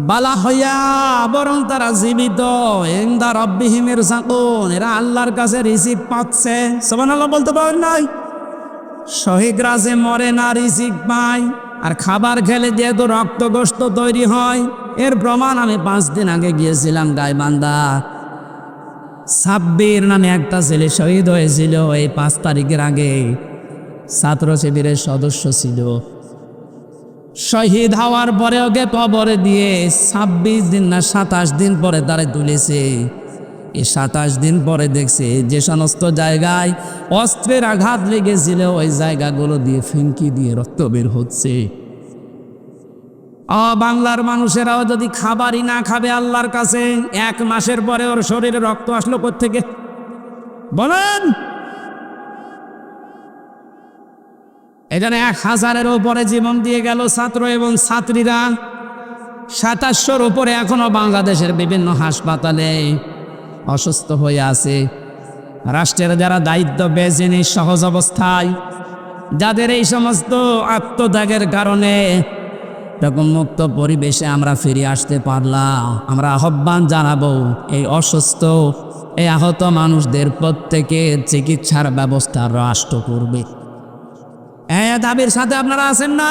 বালা হইয়া, বরং তারা জীবিত, ইনদা রাব্বিহিম ইরসাকুন, এরা আল্লাহর কাছে রিজিক পাচ্ছে। সুবহানাল্লাহ বলতে পারেন নাই? শহীদরা যে মরে না, রিজিক পায়। আর খাবার খেলে যেহেতু রক্ত গোশত তৈরি হয়, এর প্রমাণ আমি 5 দিন আগে গিয়েছিলাম গাইবান্ধা। সাব্বির নামে একটা ছেলে শহীদ হয়েছিল এই 5 তারিখের আগে, ছাত্র শিবিরের সদস্য ছিল। শহীদ হওয়ার পরে ওকে কবরে দিয়ে 26 দিন না 27 দিন পরে তারে তুলেছে। এই 27 দিন পরে দেখছে যে সমস্ত জায়গায় অস্ত্রের আঘাত লেগেছিল ওই জায়গাগুলো দিয়ে ফিনকি দিয়ে রক্ত বের হচ্ছে। বাংলার মানুষেরাও যদি খাবারই না খাবে আল্লাহর কাছে, 1 মাসের পরে ওর শরীরে রক্ত আসলো কোত্থেকে? বলেন। এখানে 1000-এর উপরে জীবন দিয়ে গেল ছাত্র এবং ছাত্রীরা। 2700-র উপরে এখনো বাংলাদেশের বিভিন্ন হাসপাতালে অসুস্থ হয়ে আছে। রাষ্ট্রের যারা দায়িত্ব পেয়েছেন এই সহজ অবস্থায়, যাদের এই সমস্ত আত্মত্যাগের কারণে এরকম মুক্ত পরিবেশে আমরা ফিরে আসতে পারলাম, আমরা আহ্বান জানাবো এই অসুস্থ, এই আহত মানুষদের প্রত্যেকের চিকিৎসার ব্যবস্থা রাষ্ট্র করবে। দাবির সাথে আপনারা আছেন না?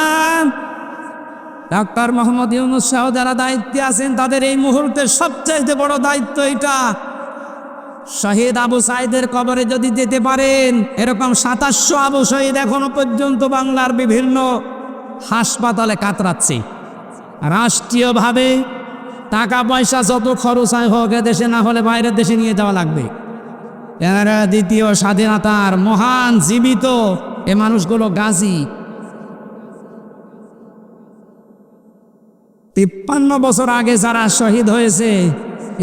ডাক্তার মোহাম্মদ ইউনূস সহ যারা দায়িত্বে আছেন তাদের এই মুহূর্তে সবচেয়ে বড় দায়িত্ব এটা। শহীদ আবু সাইদের কবরে যদি যেতে পারেন, এরকম 2700 আবু শহীদ এখনো পর্যন্ত বাংলার বিভিন্ন হাসপাতালে কাতরাচ্ছে। রাষ্ট্রীয়ভাবে টাকা পয়সা যত খরচ হয় হোক, দেশে না হলে বাইরের দেশে নিয়ে যাওয়া লাগবে। এরা দ্বিতীয় স্বাধীনতার মহান জীবিত এ মানুষগুলো গাজী। 53 বছর আগে যারা শহীদ হয়েছে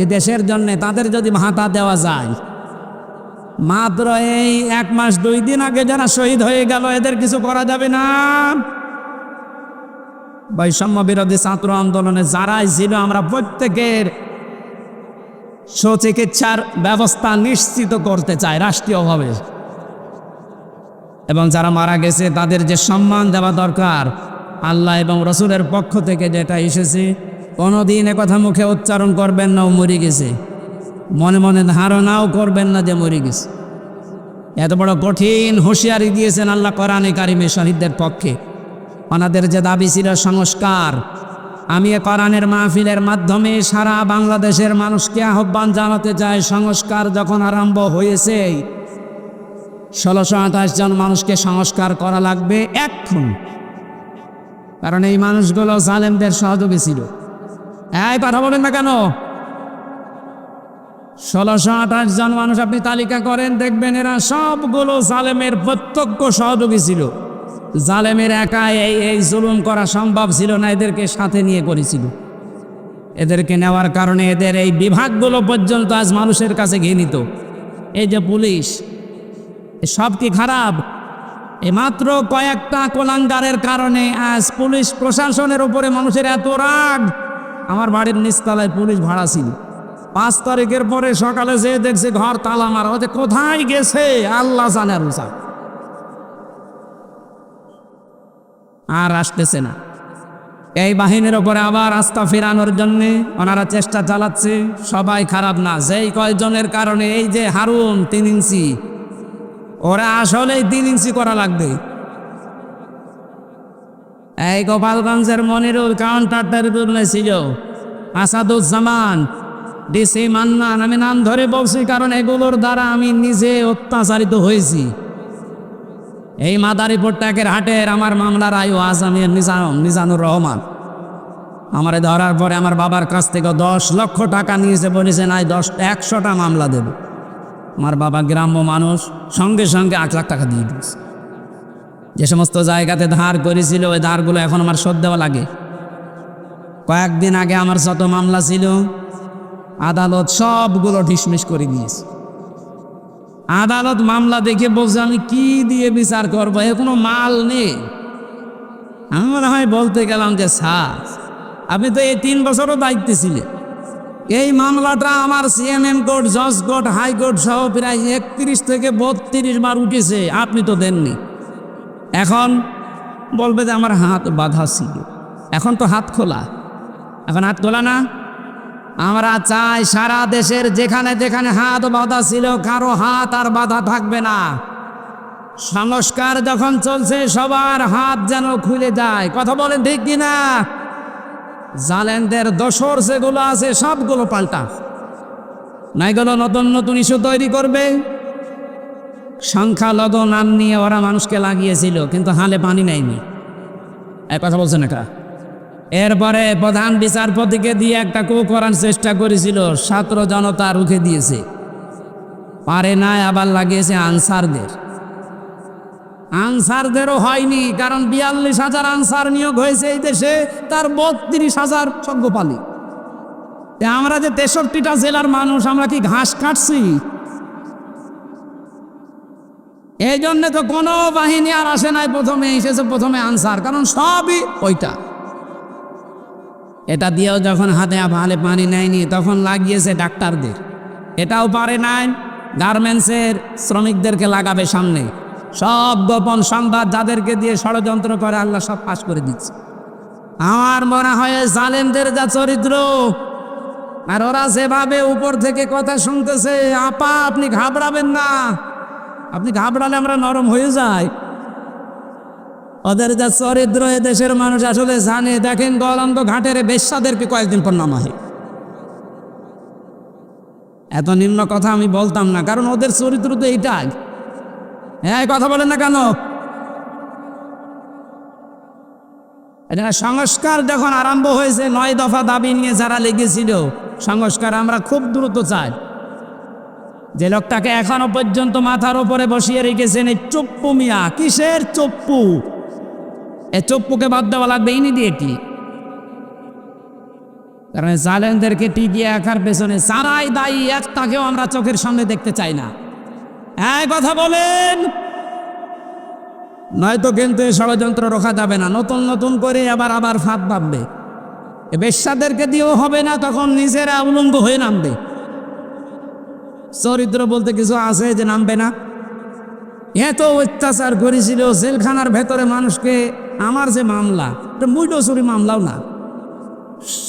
এ দেশের জন্য, তাদের যদি ভাতা দেওয়া যায়, মাত্র এই 1 মাস 2 দিন আগে যারা শহীদ হয়ে গেল এদের কিছু করা যাবে না? বৈষম্য বিরোধী ছাত্র আন্দোলনে যারাই ছিল আমরা প্রত্যেকের সুচিকিৎসার ব্যবস্থা নিশ্চিত করতে চাই রাষ্ট্রীয়ভাবে, এবং যারা মারা গেছে তাদের যে সম্মান দেওয়া দরকার আল্লাহ এবং রসুলের পক্ষ থেকে যেটা এসেছে, কোনোদিন একথা মুখে উচ্চারণ করবেন না ও মরে গেছে, মনে মনে ধারণাও করবেন না যে মরে গেছে। এত বড় কঠিন হুঁশিয়ারি দিয়েছেন আল্লাহ কোরআনে কারিমে শহীদদের পক্ষে। ওনাদের যে দাবি ছিল সংস্কার, আমি এ কোরআনের মাহফিলের মাধ্যমে সারা বাংলাদেশের মানুষকে আহ্বান জানাতে চাই, সংস্কার যখন আরম্ভ হয়েছে 1628 জন মানুষকে সংস্কার করা লাগবে এখন, কারণ এই মানুষগুলো জালেমদের সহযোগী ছিল। এই কথা বলেন না কেন? 1628 জন মানুষ আপনি তালিকা করেন, দেখবেন এরা সবগুলো জালেমের প্রত্যক্ষ সহযোগী ছিল। জালেমের একাই এই জুলুম করা সম্ভব ছিল না, এদেরকে সাথে নিয়ে করেছিল। এদেরকে নেওয়ার কারণে এদের এই বিভাগগুলো পর্যন্ত আজ মানুষের কাছে ঘৃণিত। এই যে পুলিশ, সব কি খারাপ? মাত্র কয়েকটা কোলাঙ্গারের কারণে আজ পুলিশ প্রশাসনের উপরে মানুষের এত রাগ। আমার বাড়ির নিচতলায় পুলিশ ভাড়া ছিল, 5 তারিখের পরে সকালে যেয়ে দেখছে ঘর তালা মারা, হচ্ছে কোথায় গেছে আল্লাহ জানে। আর আসতেছে না। এই বাহিনীর ওপরে আবার আস্থা ফেরানোর জন্যে ওনারা চেষ্টা চালাচ্ছে। সবাই খারাপ না, যেই কয়েকজনের কারণে এই যে হারুন 3 ইঞ্চি, ওরা আসলেই 3 ইঞ্চি করা লাগবে। এই গোপালগঞ্জের মনিরুল কাউন্টারটার ছিল আসাদুজ্জামান, ডিসি মান্নান, আমি নাম ধরে বলছি কারণ এগুলোর দ্বারা আমি নিজে অত্যাচারিত হয়েছি। এই মাদারীপুর ট্যাকের হাটের আমার মামলার আয়ু আসামি মিজানুর রহমান আমারে ধরার পরে আমার বাবার কাছ থেকে 10 লক্ষ টাকা নিয়েছে, বলেছে নাই 100টা মামলা দেবে। আমার বাবা গ্রাম্য মানুষ, সঙ্গে সঙ্গে 8 লাখ টাকা দিয়ে দিয়েছে। যে সমস্ত জায়গাতে ধার করেছিল ওই ধারগুলো এখন আমার শোধ দেওয়া লাগে। কয়েকদিন আগে আমার যত মামলা ছিল আদালত সবগুলো ডিসমিস করে দিয়েছে। আদালত মামলা দেখে বলছে আমি কি দিয়ে বিচার করবো, এ কোনো মাল নেই। আমি মনে হয় বলতে গেলাম যে স্যার আপনি তো এই 3 বছরও দায়িত্বে ছিলেন, এই মামলাটা আমার সিএমএম কোর্ট, জজ কোর্ট, হাইকোর্ট সহ প্রায় 31 থেকে 32 বার উঠেছে, আপনি তো দেননি। এখন বলবে যে আমার হাত বাঁধা ছিল, এখন তো হাত খোলা, এখন হাত খোলা না। আমরা চাই সারা দেশের যেখানে যেখানে হাত বাঁধা ছিল কারো হাত আর বাঁধা থাকবে না। সংস্কার যখন চলছে সবার হাত যেন খুলে যায়। কথা বলেন ঠিক কিনা? জালেমদের দোসর যেগুলো আছে সবগুলো পাল্টা, না এগুলো নতুন নতুন ইস্যু তৈরি করবে। সংখ্যালঘু নাম নিয়ে ওরা মানুষকে লাগিয়েছিল, কিন্তু হালে পানি নেয়নি। এক কথা বলছেন এটা। এরপরে প্রধান বিচারপতিকে দিয়ে একটা কু করার চেষ্টা করেছিল, ছাত্র জনতা রুখে দিয়েছে, পারে নাই, আবার লাগিয়েছে আনসারদেরও হয়নি, কারণ 42,000 আনসার নিয়োগ হয়েছে এই দেশে, তার 32,000 সঙ্গপালি। আমরা যে 63টা জেলার মানুষ, আমরা কি ঘাস কাটছি? এই জন্য তো কোনো বাহিনী আর আসে নাই, প্রথমে এসেছে প্রথমে আনসার, কারণ সবই ওইটা। এটা দিয়েও যখন হাতে ভালে পানি নেয়নি তখন লাগিয়েছে ডাক্তারদের, এটাও পারে নাই। গার্মেন্টসের শ্রমিকদেরকে লাগাবে সামনে, সব গোপন সংবাদ যাদেরকে দিয়ে ষড়যন্ত্র করে আল্লাহ সব পাশ করে দিচ্ছে। আমার মনে হয় জালেমদের যা চরিত্র, আর ওরা যেভাবে উপর থেকে কথা শুনতেছে, আপা আপনি ঘাবড়াবেন না, আপনি ঘাবড়ালে আমরা নরম হয়ে যাই। ওদের যা চরিত্র এ দেশের মানুষ আসলে জানে। দেখেন গলন্দ ঘাটের বেশ্যাদেরকে কয়েকদিন পর নামা হয়। এত নিম্ন কথা আমি বলতাম না, কারণ ওদের চরিত্র তো এইটাই। হ্যাঁ, কথা বলেন না কেন? এটা সংস্কার যখন আরম্ভ হয়েছে, 9 দফা দাবি নিয়ে যারা লেগেছিল, সংস্কার আমরা খুব দ্রুত চাই। যে লোকটাকে এখনো পর্যন্ত মাথার উপরে বসিয়ে রেখেছেন এই চপ্পু মিয়া। কিসের চপ্পু? এ চপ্পুকে বাদ দেওয়া লাগবে। ইনি দিয়ে কি? কারণ জালেমদেরকে টিকিয়ে রাখার পেছনে সারাই দায়ী, একটাকেও আমরা চোখের সামনে দেখতে চাই না। এক কথা বলেন, নয়তো কিন্তু এই ষড়যন্ত্র রোখা যাবে না। নতুন নতুন করে আবার ফাঁদ ভাববে। বেশ্যাদেরকে দিয়েও হবে না, তখন নিজেরা উলঙ্গ হয়ে নামবে। চরিত্র বলতে কিছু আছে যে নামবে না? এত অত্যাচার করেছিল জেলখানার ভেতরে মানুষকে। আমার যে মামলা, এটা মুইডচুরি মামলাও না,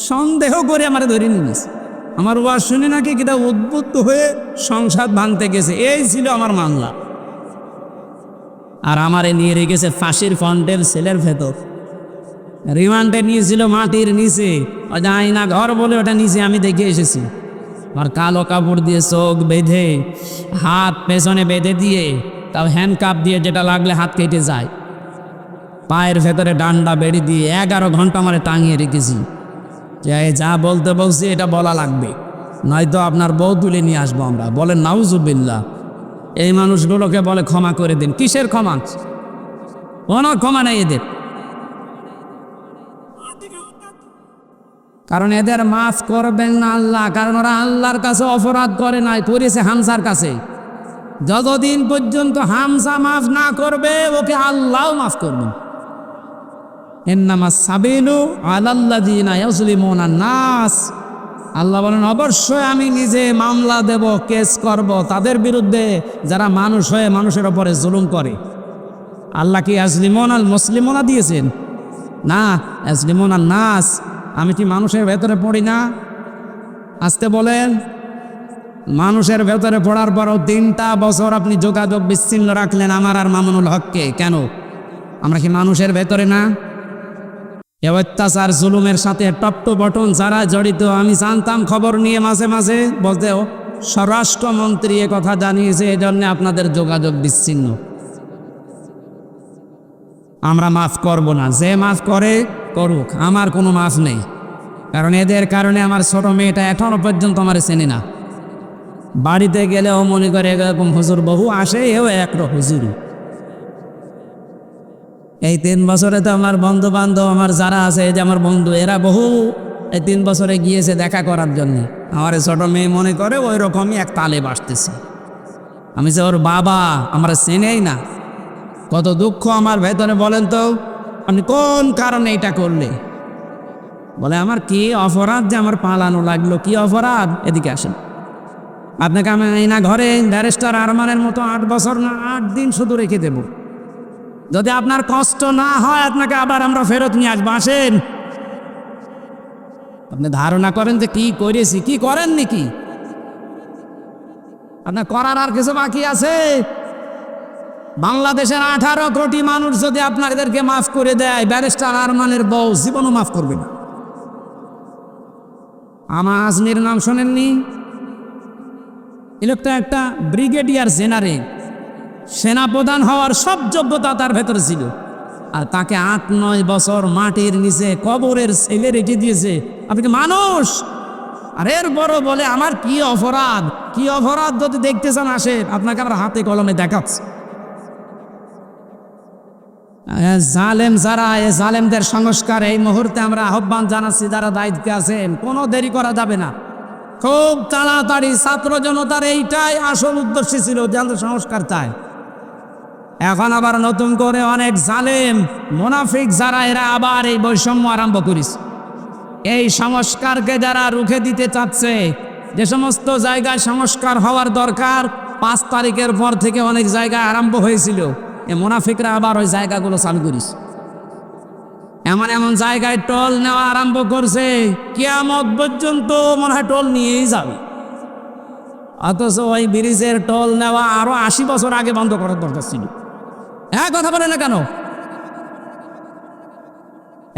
সন্দেহ করে আমার ধরে নিয়েছে। আমার ওয়াজ শুনে নাকি কিটা উদ্বুদ্ধ হয়ে সংসার ভাঙতে গেছে, এই ছিল আমার মামলা। আর আমারে নিয়ে রেখেছে ফাঁসির ফন্টের সেলের ভেতর। রিমান্ডে নিয়েছিল মাটির নিচে, যাই না ঘর বলে ওটা নিচে আমি দেখে এসেছি। আর কালো কাপড় দিয়ে চোখ বেঁধে, হাত পেছনে বেঁধে দিয়ে, তাও হ্যান্ডকাপ দিয়ে, যেটা লাগলে হাত কেটে যায়। পায়ের ভেতরে ডান্ডা বেড়ে দিয়ে 11 ঘন্টা আমারে টাঙিয়ে রেখেছি। যে যা বলতে বলছি এটা বলা লাগবে, নয়তো আপনার বউ তুলে নিয়ে আসবো আমরা। বলেন নাউজুবিল্লাহ। এই মানুষগুলোকে বলে ক্ষমা করে দিন। কিসের ক্ষমা? কোনো ক্ষমা নেই এদের। কারণ এদের মাফ করবেন না আল্লাহ। কারণ ওরা আল্লাহর কাছে অপরাধ করে নাই, করেছে হামসার কাছে। যতদিন পর্যন্ত হামসা মাফ না করবে, ওকে আল্লাহ মাফ করবেন। ইন্নামাস সাবিলু আলাল্লাযিনা ইয়াজলিমুনা নাস। আল্লাহ বলেন, অবশ্যই আমি নিজে মামলা দেব, কেস করব তাদের বিরুদ্ধে যারা মানুষ হয়ে মানুষের ওপরে জুলুম করে। আল্লাহ কি ইয়াজলিমুন আল মুসলিমুনা দিয়েছেন? না, ইয়াজলিমুন আন নাস। আমি কি মানুষের ভেতরে পড়ি না? আসতে বলেন। মানুষের ভেতরে পড়ার পরও 3টা বছর আপনি যোগাযোগ বিচ্ছিন্ন রাখলেন আমার আর মামুনুল হককে। কেন? আমরা কি মানুষের ভেতরে না? এ অত্যাচার জুলুমের সাথে টপ টু বটন যারা জড়িত, আমি জানতাম খবর নিয়ে মাঝে মাঝে বলতেও, স্বরাষ্ট্রমন্ত্রী এ কথা জানিয়েছে, এই জন্য আপনাদের যোগাযোগ বিচ্ছিন্ন। আমরা মাফ করব না। যে মাফ করে করুক, আমার কোনো মাফ নেই। কারণ এদের কারণে আমার ছোট মেয়েটা এখনো পর্যন্ত আমার চেনে না। বাড়িতে গেলেও মনে করে এরকম হুজুর বহু আসে, এও একরো হুজুরই। এই 3 বছরে তো আমার বন্ধু বান্ধব আমার যারা আছে, এই যে আমার বন্ধু, এরা বহু এই 3 বছরে গিয়েছে দেখা করার জন্য। আমার ছোট মেয়ে মনে করে ওই রকমই এক তালে বাসতেছে। আমি যে ওর বাবা, আমার চেনেই না। কত দুঃখ আমার ভেতরে। বলেন তো আপনি কোন কারণে এটা করলে? বলে আমার কি অপরাধ যে আমার পালানো লাগলো? কি অপরাধ? এদিকে আসেন। আপনাকে আমি না ঘরে ব্যারিস্টার আরমানের মতো 8 বছর না 8 দিন শুধু রেখে দেব। যদি আপনার কষ্ট না হয়, আপনাকে আবার আমরা ফেরত নিয়ে আসবো। আসেন। আপনি ধারণা করেন যে কি করেছি, কি করেননি? কি আপনার করার আর কিছু বাকি আছে? বাংলাদেশের 18 কোটি মানুষ যদি আপনাদেরকে মাফ করে দেয়, ব্যারিস্টার আরমানের বউ জীবনও মাফ করবে না। আমার আজমির নাম শোনেননি? এ লোকটা একটা ব্রিগেডিয়ার জেনারেল, সেনাপ্রধান হওয়ার সব যোগ্যতা তার ভেতরে ছিল। আর তাকে 8-9 বছর মাটির নিচে কবরের ছেলে রেখে দিয়েছে। আপনি কি মানুষ? আর এর বড় বলে আমার কি অপরাধ? কি অপরাধ যদি দেখতে চান আসেন, আপনাকে আমরা হাতে কলমে দেখাচ্ছি। জালেম যারা, এই জালেমদের সংস্কার এই মুহূর্তে আমরা আহ্বান জানাচ্ছি। যারা দায়িত্বে আছেন, কোনো দেরি করা যাবে না। খুব তাড়াতাড়ি ছাত্র জনতার এইটাই আসল উদ্দেশ্য ছিল, যে সংস্কার চায়। এখন আবার নতুন করে অনেক জালেম মুনাফিক যারা, এরা আবার এই বৈষম্য আরম্ভ করেছে। এই সংস্কারকে যারা রুখে দিতে চাচ্ছে, যে সমস্ত জায়গায় সংস্কার হওয়ার দরকার 5 তারিখের পর থেকে অনেক জায়গায় আরম্ভ হয়েছিল, এই মুনাফিকরা আবার ওই জায়গাগুলো চালু করেছে। এমন এমন জায়গায় টোল নেওয়া আরম্ভ করছে, কিয়ামত পর্যন্ত মনে হয় টোল নিয়েই যাবে। অথচ ওই ব্রিজের টোল নেওয়া আরো 80 বছর আগে বন্ধ করার দরকার ছিল। কথা বলে না কেন?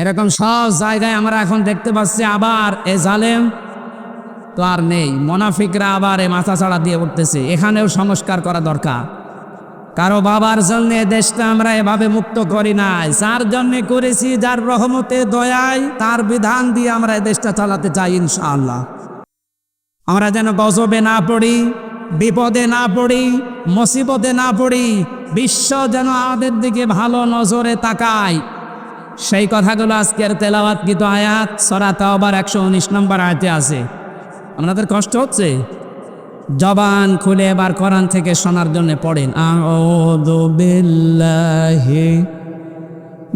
এরকম সব জায়গায় আমরা এখন দেখতে পাচ্ছি আবার এ জালেম তো আর নেই, মুনাফিকরা আবার এ মাথা ছাড়া দিয়ে উঠতেছে। এখানেও সংস্কার করা দরকার। কারো বাবার জন্য দেশটা আমরা এভাবে মুক্ত করি নাই, যার জন্য করেছি, যার রহমতে দয়ায় তার বিধান দিয়ে আমরা এই দেশটা চালাতে চাই ইনশাআল্লাহ। আমরা যেন গজবে না পড়ি, বিপদে না পড়ি, মুসিবতে না পড়ি, বিশ্ব যেন আমাদের দিকে ভালো নজরে তাকায়। সেই কথাগুলো আজকের তেলাওয়াতকৃত আয়াত সূরা তাওবার 119 নম্বর আয়াতে আছে। আপনাদের কষ্ট হচ্ছে? জবান খুলে এবার কোরআন থেকে শোনার জন্য পড়েন। আউযু বিল্লাহি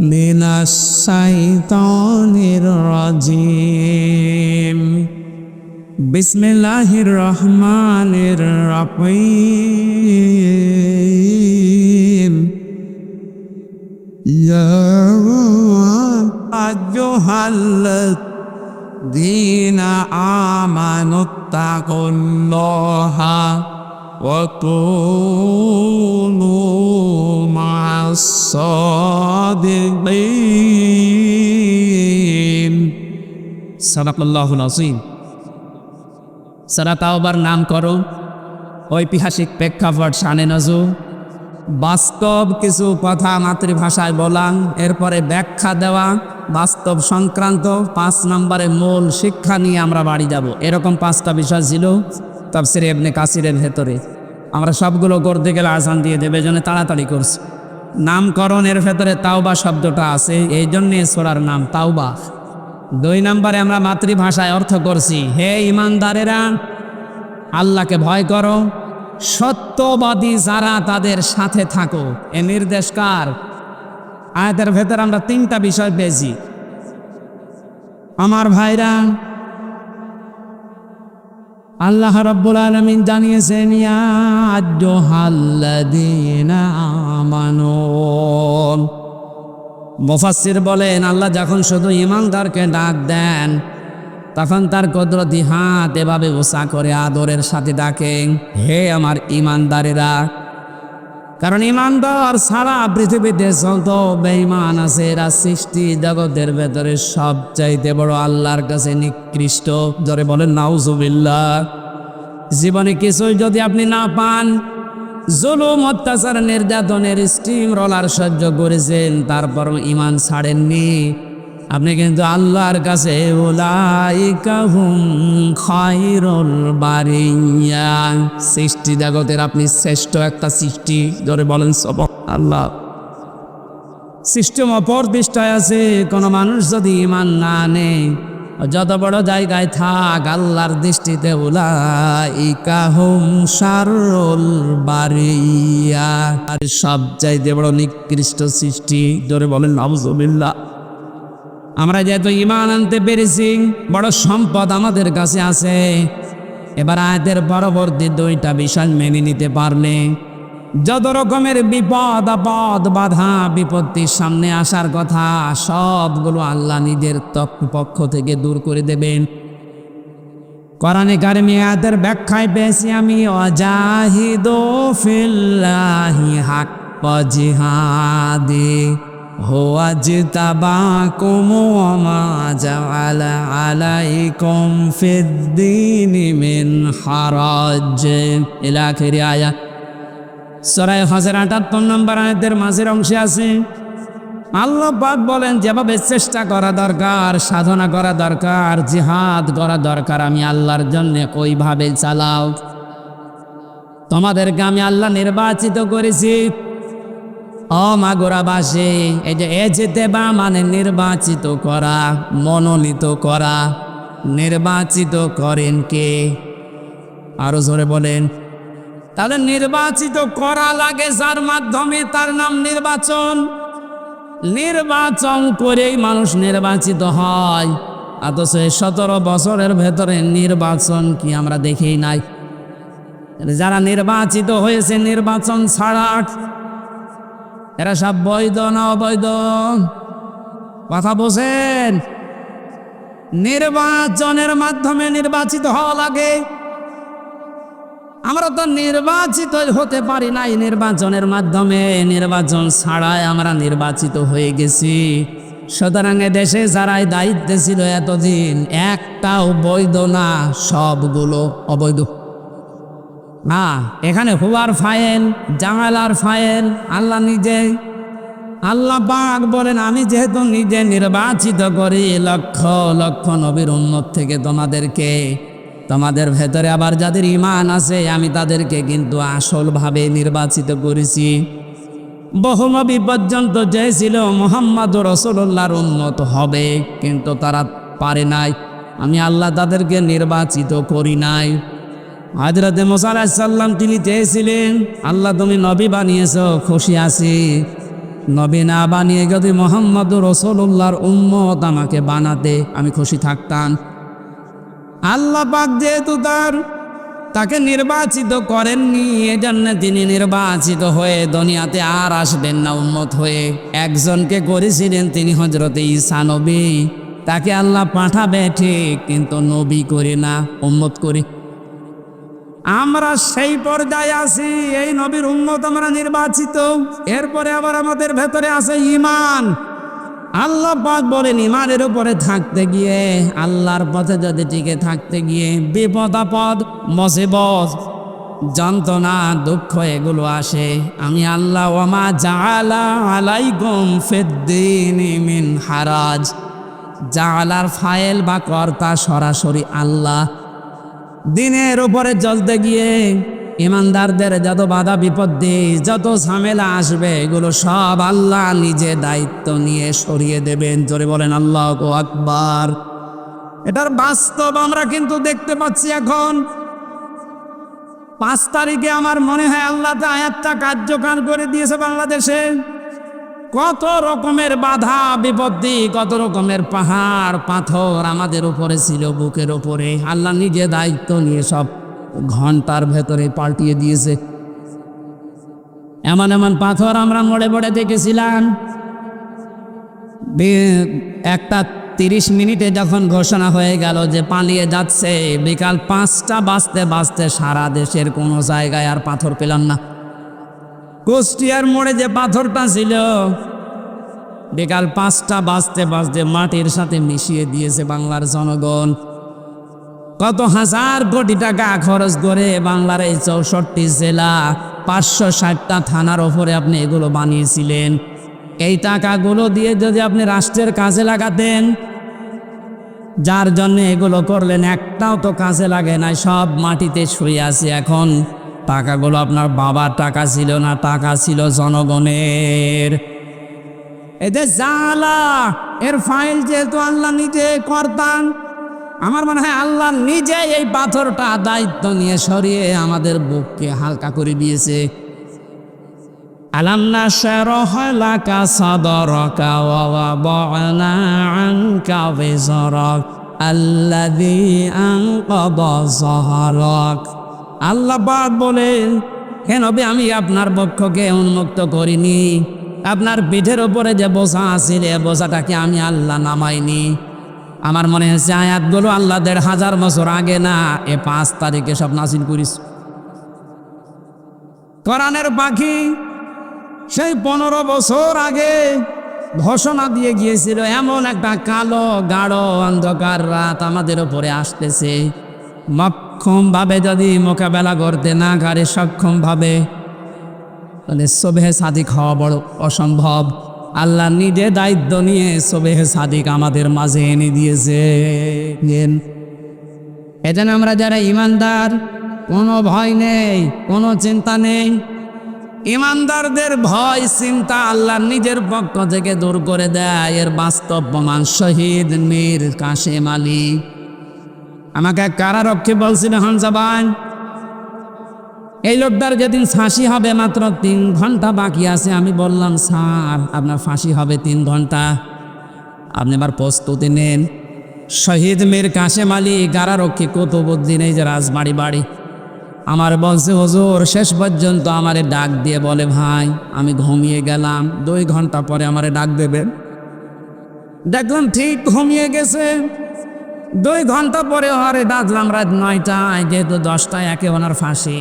মিনাশ শাইতানির রাজিম। বিসমিল্লাহির রহমানির রহিম। ইয়া আইয়ুহাল্লাযীনা আমানুত্তাকুল্লাহা ওয়া কুনু মা'আস সাদিকিন। সাদাকাল্লাহুল আযীম। সূরা তাওবার নাম করো, ঐতিহাসিক প্রেক্ষাপট, শানে নজুল, বাস্তব কিছু কথা মাতৃভাষায় বলা, এরপরে ব্যাখ্যা দেওয়া, বাস্তব সংক্রান্ত 5 নম্বরে মূল শিক্ষা নিয়ে আমরা বাড়ি যাব। এরকম 5টা বিষয় ছিল তাফসীরে ইবনে কাসিরের ভেতরে। আমরা সবগুলো করতে গেলে আজান দিয়ে দেবে, জন্য তাড়াতাড়ি করছি। নামকরণের ভেতরে তাওবা শব্দটা আছে, এই জন্যে সূরার নাম তাওবা। 2 নম্বরে আমরা মাতৃভাষায় অর্থ করছি, হে ইমানদারেরা আল্লাহকে ভয় করো, সত্যবাদী যারা তাদের সাথে থাকো। এ নির্দেশ কার? আয়াতের ভেতর আমরা 3টা বিষয় পেয়েছি। আমার ভাইরা, আল্লাহ রাব্বুল আলামিন জানিয়েছেন ইয়া আইয়ুহাল্লাযীনা আমানু। মুফাসসির বলেন আল্লাহ যখন শুধু ঈমানদারকে ডাক দেন তখন তার কুদরতি হাত এভাবে উঁচা করে আদরের সাথে ডাকেন, হে আমার ঈমানদারেরা। কারণ ঈমানদার সারা পৃথিবীতে যত বেঈমান আছে এরা সৃষ্টি জগতের ভেতরে সবচাইতে বড় আল্লাহর কাছে নিকৃষ্ট। জোরে বলেন নাউজুবিল্লাহ। জীবনে কিছুই যদি আপনি না পান, জুলুম, অত্যাচার, নির্যাতনের স্টিম রোলার সহ্য করেছেন, তারপর ঈমান ছাড়েননি, আপনি কিন্তু আল্লাহর কাছে উলাইকা হুম খায়রুল বারিয়া, সৃষ্টি জগতের আপনি শ্রেষ্ঠ একটা সৃষ্টি। জোরে বলেন সুবহানাল্লাহ। সিস্টেম অপর পৃষ্ঠায় আছে, কোনো মানুষ যদি ঈমান না আনে, যত বড় জায়গায় থাক, আল্লাহর দৃষ্টিতে উলাইকা হুম শাররুল বারিয়া, আর সবচাইতে বড় নিকৃষ্ট সৃষ্টি। জোরে বলেন নাউজুবিল্লাহ। আমরা যেহেতু ঈমান আনতে পেরেছি, বড় সম্পদ আমাদের কাছে আছে। এবার আয়াতের পরবর্তী 2টা বিষয় মেনে নিতে পারলে যত রকমের বিপদ আপদ বাধা বিপত্তির সামনে আসার কথা সবগুলো আল্লাহ নিজের পক্ষ থেকে দূর করে দেবেন। কোরআনে কারিমে আয়াতের ব্যাখ্যায় পেয়েছি আমি, ওয়াজাহিদু ফিল্লাহি হাক্কা জিহাদি হুয়া জিতাবাকুম ওয়া মা জাআলা আলাইকুম ফিদ-দীনি মিন হারাজ ইলা আখিরি আয়াত। সূরা হজের 78 নম্বর আয়াতের মাঝের অংশে আছে আল্লাহ পাক বলেন, যেভাবে চেষ্টা করা দরকার, সাধনা করা দরকার, জিহাদ করা দরকার, আমি আল্লাহর জন্য ওইভাবে চালাও। তোমাদেরকে আমি আল্লাহ নির্বাচিত করেছি। মাগুরাবাসী, এই যে এজতেবা মানে নির্বাচিত করা, মনোনীত করা। নির্বাচিত করেন কে? আরো জোরে বলেন। তাহলে নির্বাচিত করা লাগে যার মাধ্যমে, তার নাম নির্বাচন। নির্বাচন করেই মানুষ নির্বাচিত হয়। অথচ 17 বছরের ভেতরে নির্বাচন কি আমরা দেখেই নাই। যারা নির্বাচিত হয়েছে নির্বাচন ছাড়া, এরা সব বৈধ না অবৈধ? কথা বোঝেন? নির্বাচনের মাধ্যমে নির্বাচিত হওয়া লাগে। আমরা তো নির্বাচিত হতে পারি নাই নির্বাচনের মাধ্যমে, নির্বাচন ছাড়াই আমরা নির্বাচিত হয়ে গেছি। সুতরাং দেশে যারাই দায়িত্বে ছিল এতদিন, একটাও বৈধ না, সবগুলো অবৈধ। না, এখানে হুয়ার ফাইল, জামালার ফাইল আল্লাহ নিজে। আল্লাহ পাক বলেন, আমি যেহেতু নিজে নির্বাচিত করি লক্ষ লক্ষ নবীর উম্মত থেকে তোমাদেরকে, তো তোমাদের ভেতরে আবার যাদের ঈমান আছে আমি তাদেরকে কিন্তু আসলভাবে নির্বাচিত করেছি। বহু নবী পর্যন্ত চেয়েছিল মুহাম্মদ রাসূলুল্লাহর উম্মত হবে, কিন্তু তারা পারে নাই। আমি আল্লাহ তাদেরকে নির্বাচিত করি নাই। হযরত মুসা আলাইহিস সালাম তিনি চেয়েছিলেন, আল্লাহ তুমি নবী বানিয়েছো, খুশি আছি। নবী না বানিয়ে যদি মুহাম্মদ রাসূলুল্লাহর উম্মত আমাকে বানাতে আমি খুশি থাকতাম। আল্লাহ পাক যেহেতু তাকে নির্বাচিত করেননি, এজন্য তিনি নির্বাচিত হয়ে দুনিয়াতে আর আসবেন না উম্মত হয়ে। একজনকে করেছিলেন তিনি হযরত ঈসা নবী, তাকে আল্লাহ পাঠাবে ঠিক, কিন্তু নবী করে না, উম্মত করে। আমরা সেই পর্যায়ে আছি, এই নবীর উম্মত আমরা নির্বাচিত। এরপরে আবার আমাদের ভেতরে আছে ঈমান। আল্লাহ পাক বলেন ঈমানের উপরে থাকতে গিয়ে, আল্লাহর পথে যদি টিকে থাকতে গিয়ে বিপদ আপদ, মুসিবত, যন্ত্রণা, দুঃখ এগুলো আসে, আমি আল্লাহ ওয়ামা জাআলা আলাইকুম ফিদ্দীনি মিন হারাজ। জাআলার ফাইল বা কর্তা সরাসরি আল্লাহ। দিনের উপরে চলতে গিয়ে ইমানদারদের যত বাধা বিপত্তি, যত ঝামেলা আসবে, এগুলো সব আল্লাহ নিজে দায়িত্ব নিয়ে সরিয়ে দেবেন। জোরে বলেন আল্লাহু আকবার। এটার বাস্তব আমরা কিন্তু দেখতে পাচ্ছি। এখন 5 তারিখে আমার মনে হয় আল্লাহ আয়াতটা কার্যকর করে দিয়েছে বাংলাদেশে। কত রকমের বাধা বিপত্তি, কত রকমের পাহাড় পাথর আমাদের উপরে ছিল, বুকের উপরে। আল্লাহ নিজে দায়িত্ব নিয়ে সব ঘন্টার ভেতরে পাল্টিয়ে দিয়েছে। এমন এমন পাথর আমরা মোড়ে মোড়ে দেখেছিলাম। একটা 30 মিনিটে যখন ঘোষণা হয়ে গেল যে পালিয়ে যাচ্ছে, বিকাল 5টা বাজতে বাজতে সারা দেশের কোনো জায়গায় আর পাথর পেলাম না। কুষ্টিয়ার মোড়ে যে পাথরটা ছিল, বিকাল 5টা বাজতে বাজতে মাটির সাথে মিশিয়ে দিয়েছে বাংলার জনগণ। কত হাজার কোটি টাকা খরচ করে বাংলার এই 64 জেলা, 560টা থানার ওপরে আপনি এগুলো বানিয়েছিলেন। এই টাকাগুলো দিয়ে যদি আপনি রাষ্ট্রের কাজে লাগাতেন, যার জন্য এগুলো করলেন একটাও তো কাজে লাগে নাই, সব মাটিতে শুয়ে আছে। এখন টাকাগুলো আপনার বাবার টাকা ছিল না, টাকা ছিল জনগণের। এদের জালা এর ফাইল যেহেতু আল্লাহ নিজে করতেন, আমার মনে হয় আল্লাহ নিজে এই পাথরটা দায়িত্ব নিয়ে সরিয়ে আমাদের বুককে হালকা করে দিয়েছে। আলাম নাশরাহ লাকা সাদরাকা ওয়া ওয়াদা'না আনকা বিজরাক আল্লাযী আনকাযা যাহরাক। আল্লাহ পাক বলেন, হে নবী আমি আপনার বক্ষকে উন্মুক্ত করিনি, আপনার পিঠের উপরে যে বোঝা আছিল এ বোঝাটাকে আমি আল্লাহ নামাইনি। আমার মনে হচ্ছে আয়াতগুলো আল্লাহ 1500 বছর আগে না, এ 5 তারিখে সব নাজিল করিস। কোরআনের পাখি সেই 15 বছর আগে ঘোষণা দিয়ে গিয়েছিল, এমন একটা কালো গাঢ় অন্ধকার রাত আমাদের উপরে আসতেছে। মক্ষম ভাবে যদি মোকাবেলা করতে না পারে, সক্ষম ভাবে, তাহলে সুবহে সাদিক হওয়া বড় অসম্ভব। আল্লাহ নিজে দায়িত্ব নিয়ে সুবহে সাদিক আমাদের মাঝে এনে দিয়েছে। এজন্য আমরা যারা ঈমানদার, কোনো ভয় নেই, কোনো চিন্তা নেই। ঈমানদারদের ভয় চিন্তা আল্লাহ নিজের পক্ষ থেকে দূর করে দেয়। এর বাস্তব প্রমাণ শহীদ মীর কাশেম আলী। আমাকে কারারক্ষী বলছিল, হামজা ভাই এই লোকটার যেদিন ফাঁসি হবে মাত্র 3 ঘন্টা বাকি আছে। আমি বললাম, স্যার আপনার ফাঁসি হবে 3 ঘন্টা, আপনি এবার প্রস্তুতি নেন। শহীদ মীর কাশেম আলী কারারক্ষী কুতুবউদ্দিন, এই যে রাজবাড়ি বাড়ি, আমার বলছে হুজুর শেষ পর্যন্ত আমারে ডাক দিয়ে বলে, ভাই আমি ঘুমিয়ে গেলাম, 2 ঘন্টা পরে আমারে ডাক দেবে। দেখলাম ঠিক ঘুমিয়ে গেছে। 2 ঘন্টা পরে আরে ডাকলাম রাত 9টায়, যেহেতু 10টায় একে ওনার ফাঁসি।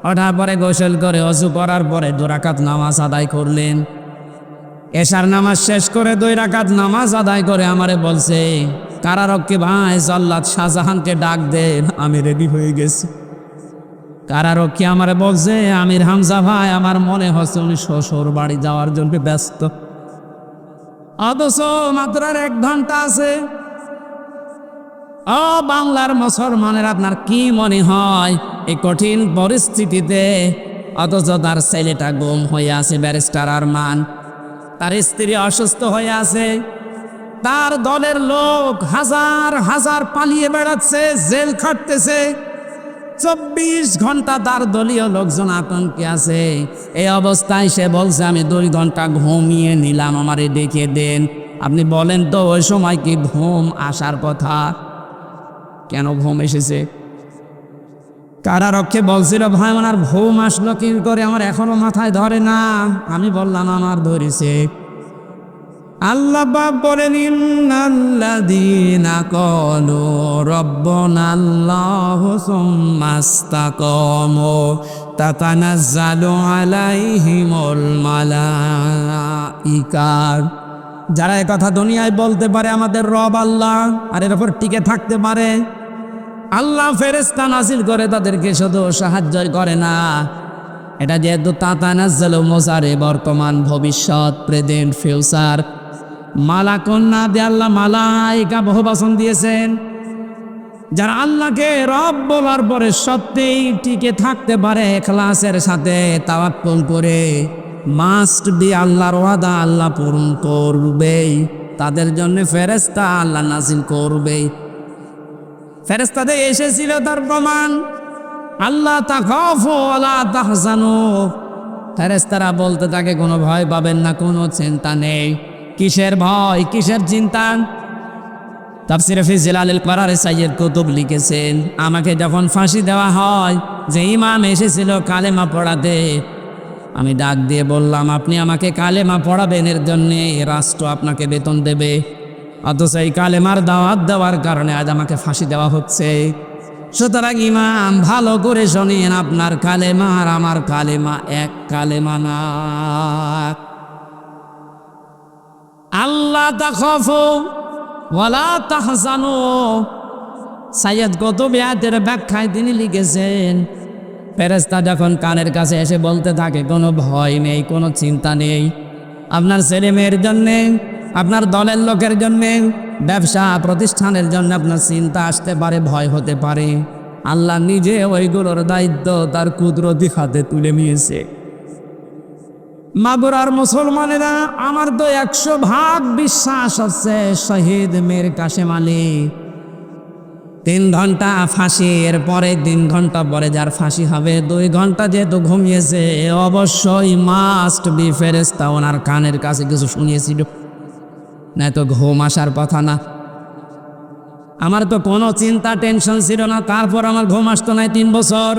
ওঠার পরে গোসল করে অজু করার পরে 2 রাকাত নামাজ আদায় করলেন। এশার নামাজ শেষ করে 2 রাকাত নামাজ আদায় করে আমারে বলছে, কারারক্ষী ভাই জল্লাদ শাহজাহানকে ডাক দেন, আমি রেডি হয়ে গেছি। কারারক্ষী আমারে বলছে, আমির হামজা ভাই আমার মনে হচ্ছে উনি শ্বশুর বাড়ি যাওয়ার জন্য ব্যস্ত, অথচ মাত্র 1 ঘন্টা আছে। ও বাংলার মুসলমানের, আপনার কি মনে হয় এই কঠিন পরিস্থিতিতে অথচ তার ছেলেটা গুম হয়ে আছে, ব্যারিস্টার আরমান, তার স্ত্রী অসুস্থ হয়ে আছে, তার দলের লোক হাজার হাজার পালিয়ে বেড়াচ্ছে, জেল খাটতেছে, 24 ঘন্টা তার দলীয় লোকজন আতঙ্কে আছে। এই অবস্থায় সে বলছে আমি 2 ঘন্টা ঘুমিয়ে নিলাম, আমারে ডেকে দেন। আপনি বলেন তো ওই সময় কি ঘুম আসার কথা? কেন ঘুম এসেছে? কারারক্ষে বলছিল ভাই আমার ঘুম আসলো কি করে, আমার এখনো মাথায় ধরে না। আমি বললাম আমার ধরেছে। আল্লাহ পাক বলেন ইন্নাল্লাযীনা ক্বালু রাব্বুনাল্লাহু সুম্মা ইসতাকামু তাতানাজ্জালু আলাইহিমুল মালাইকা। যারা এই কথা দুনিয়ায় বলতে পারে আমাদের রব আল্লাহ, আর এর উপর টিকে থাকতে পারে, আল্লাহ ফেরেশতা নাজিল করে তাদেরকে শুধু সাহায্য করে না। এটা যেহেতু তাতানাজ্জালু মুজারে, বর্তমান, ভবিষ্যৎ, প্রেজেন্ট, ফিউচার, মালাকুন না দিয়ে আল্লাহ মালাইকা বহুবচন দিয়েছেন। যারা আল্লাহকে রব বলার পরে সত্যিই টিকে থাকতে পারে ইখলাসের সাথে, তাওয়াক্কুল করে, মাস্ট বি আল্লাহর ওয়াদা আল্লাহ পূরণ করবেই, তাদের জন্য ফেরেশতা আল্লাহ নাজিল করবেই। ফেরেশতাদের এসেছিল তার প্রমাণ, আল্লাহ তাখাফু ওয়ালা তাহজানু। ফেরেশতারা বলতে থাকে কোনো ভয় পাবেন না, কোনো চিন্তা নেই। কিসের ভয়, কিসের চিন্তা? তাফসীরে ফি জিলালিল করারে সাইয়্যিদ কুতুব লিখেছেন, আমাকে যখন ফাঁসি দেওয়া হয়, যে ইমাম এসেছিল কালেমা পড়াতে, আমি ডাক দিয়ে বললাম আপনি আমাকে কালেমা পড়াবেন, এর জন্যে রাষ্ট্র আপনাকে বেতন দেবে, অথচ এই কালেমার দাওয়াত দেওয়ার কারণে আজ আমাকে ফাঁসি দেওয়া হচ্ছে। সুতরাং ইমাম ভালো করে শোনেন, আপনার কালেমা আর আমার কালেমা এক কালেমা না। আল্লাহ তাখাফু ওয়ালা তাহজানু। সাইয়্যিদ কুতুব আয়াতের ব্যাখ্যায় তিনি লিখেছেন, ফেরেশতা যখন কানের কাছে এসে বলতে থাকে কোনো ভয় নেই, কোনো চিন্তা নেই, আপনার ছেলে মেয়ের জন্যে, আপনার দলের লোকের জন্যে, ব্যবসা প্রতিষ্ঠানের জন্য আপনার চিন্তা আসতে পারে, ভয় হতে পারে, আল্লাহ নিজে ওইগুলোর দায়িত্ব তার কুদরতি হাতে তুলে নিয়েছে। মাগুরার মুসলমানেরা, আমার তো 100% বিশ্বাস আছে শহীদ মীর কাসেম আলী 3 ঘন্টা ফাঁসি, এর পরে 3 ঘন্টা পরে যার ফাঁসি হবে, 2 ঘন্টা যেহেতু ঘুমিয়েছে, অবশ্যই মাস্ট বি ফেরেশতা ওনার কানের কাছে কিছু শুনিয়েছিল, না তো ঘুম আসার কথা না। আমার তো কোনো চিন্তা টেনশন ছিল না, তারপর আমার ঘুম আসতো না 3 বছর।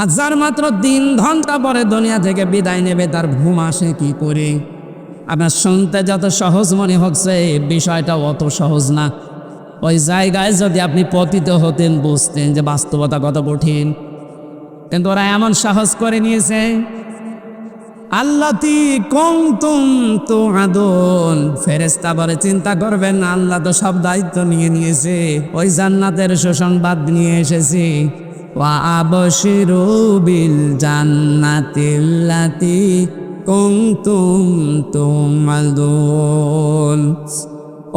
আর যার মাত্র 3 ঘন্টা পরে দুনিয়া থেকে বিদায় নেবে, তার ঘুম আসে কি করে? আপনার শুনতে যত সহজ মনে হচ্ছে, বিষয়টা অত সহজ না। ওই জায়গায় যদি আপনি পতিত হতেন, বুঝতেন যে বাস্তবতা কত কঠিন। কিন্তু ওরা এমন সাহস করে নিয়েছে, আল্লাতি কুনতুম তুআদুন। ফেরেশতা বলে চিন্তা করবেন না, আল্লাহ তো সব দায়িত্ব নিয়ে নিয়েছে, ওই জান্নাতের সুসংবাদ নিয়ে এসেছি। ওয়া আবশিরু বিল জান্নাতিল্লাতি কুনতুম তুআদুন।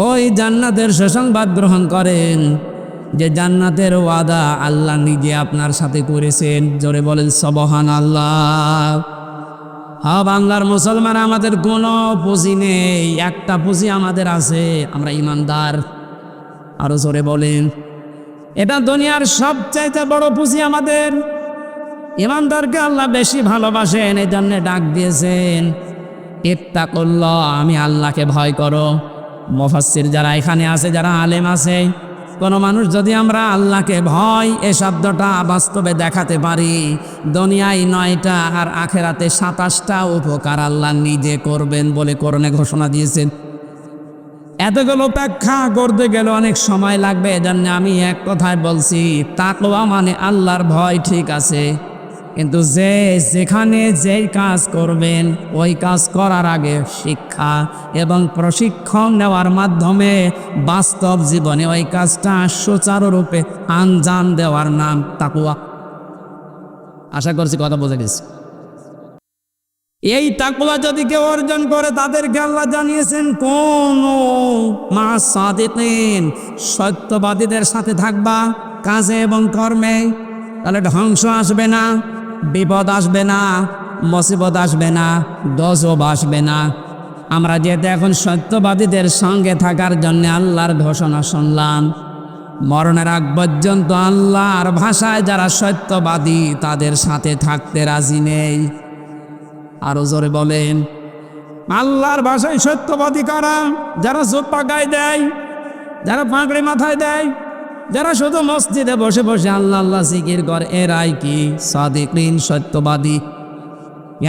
ওই জান্নাতের সুসংবাদ গ্রহণ করেন, যে জান্নাতের ওয়াদা আল্লাহ নিজে আপনার সাথে করেছেন। জোরে বলেন সুবহানাল্লাহ। হ্যাঁ, বাংলার মুসলমান, আমাদের কোনো পুঁজি নেই, একটা পুঁজি আমাদের আছে, আমরা ইমানদার। আরো জোরে বলেন, এটা দুনিয়ার সবচাইতে বড় পুঁজি আমাদের। ইমানদারকে আল্লাহ বেশি ভালোবাসেন, এই জন্য ডাক দিয়েছেন ইত্তাকুল্লাহ, আমি আল্লাহকে ভয় করো। মুফাসসির যারা এখানে আছে, যারা আলেম আছে, কোনো মানুষ যদি আমরা আল্লাহকে ভয় এ শব্দটা বাস্তবে দেখাতে পারি, দুনিয়ায় 9টা আর আখেরাতে 27টা উপকার আল্লাহ নিজে করবেন বলে কোরআনে ঘোষণা দিয়েছেন। এতগুলো ব্যাখ্যা করতে গেলে অনেক সময় লাগবে, এজন্য আমি এক কথায় বলছি, তাকওয়া মানে আল্লাহর ভয়, ঠিক আছে, কিন্তু যেখানে যেই কাজ করবেন, ওই কাজ করার আগে শিক্ষা এবং প্রশিক্ষণ নেওয়ার মাধ্যমে বাস্তব জীবনে ওই কাজটা সুচারুরূপে আঞ্জাম দেওয়ার নাম তাকওয়া। আশা করছি কথা বোঝা গেছে। এই তাকওয়া যদি কেউ অর্জন করে তাদেরকে আল্লাহ জানিয়েছেন কোন মা সাদিকিন, সত্যবাদীদের সাথে থাকবা কাজে এবং কর্মে, তাহলে ধ্বংস আসবে না, বিপদ আসবে না, মুসিবত আসবে না, গজব আসবে না। আমরা যেহেতু এখন সত্যবাদীদের সঙ্গে থাকার জন্য আল্লাহর ঘোষণা শুনলাম, মরণের আগ পর্যন্ত আল্লাহর ভাষায় যারা সত্যবাদী তাদের সাথে থাকতে রাজি নেই। আরো জোরে বলেন, আল্লাহর ভাষায় সত্যবাদী কারা? যারা জুব্বা গায়ে দেয়, যারা পাগড়ি মাথায় দেয়, যারা শুধু মসজিদে বসে বসে আল্লাহ আল্লাহ জিকির করে, এরাই কি সাদিকিন, সত্যবাদী।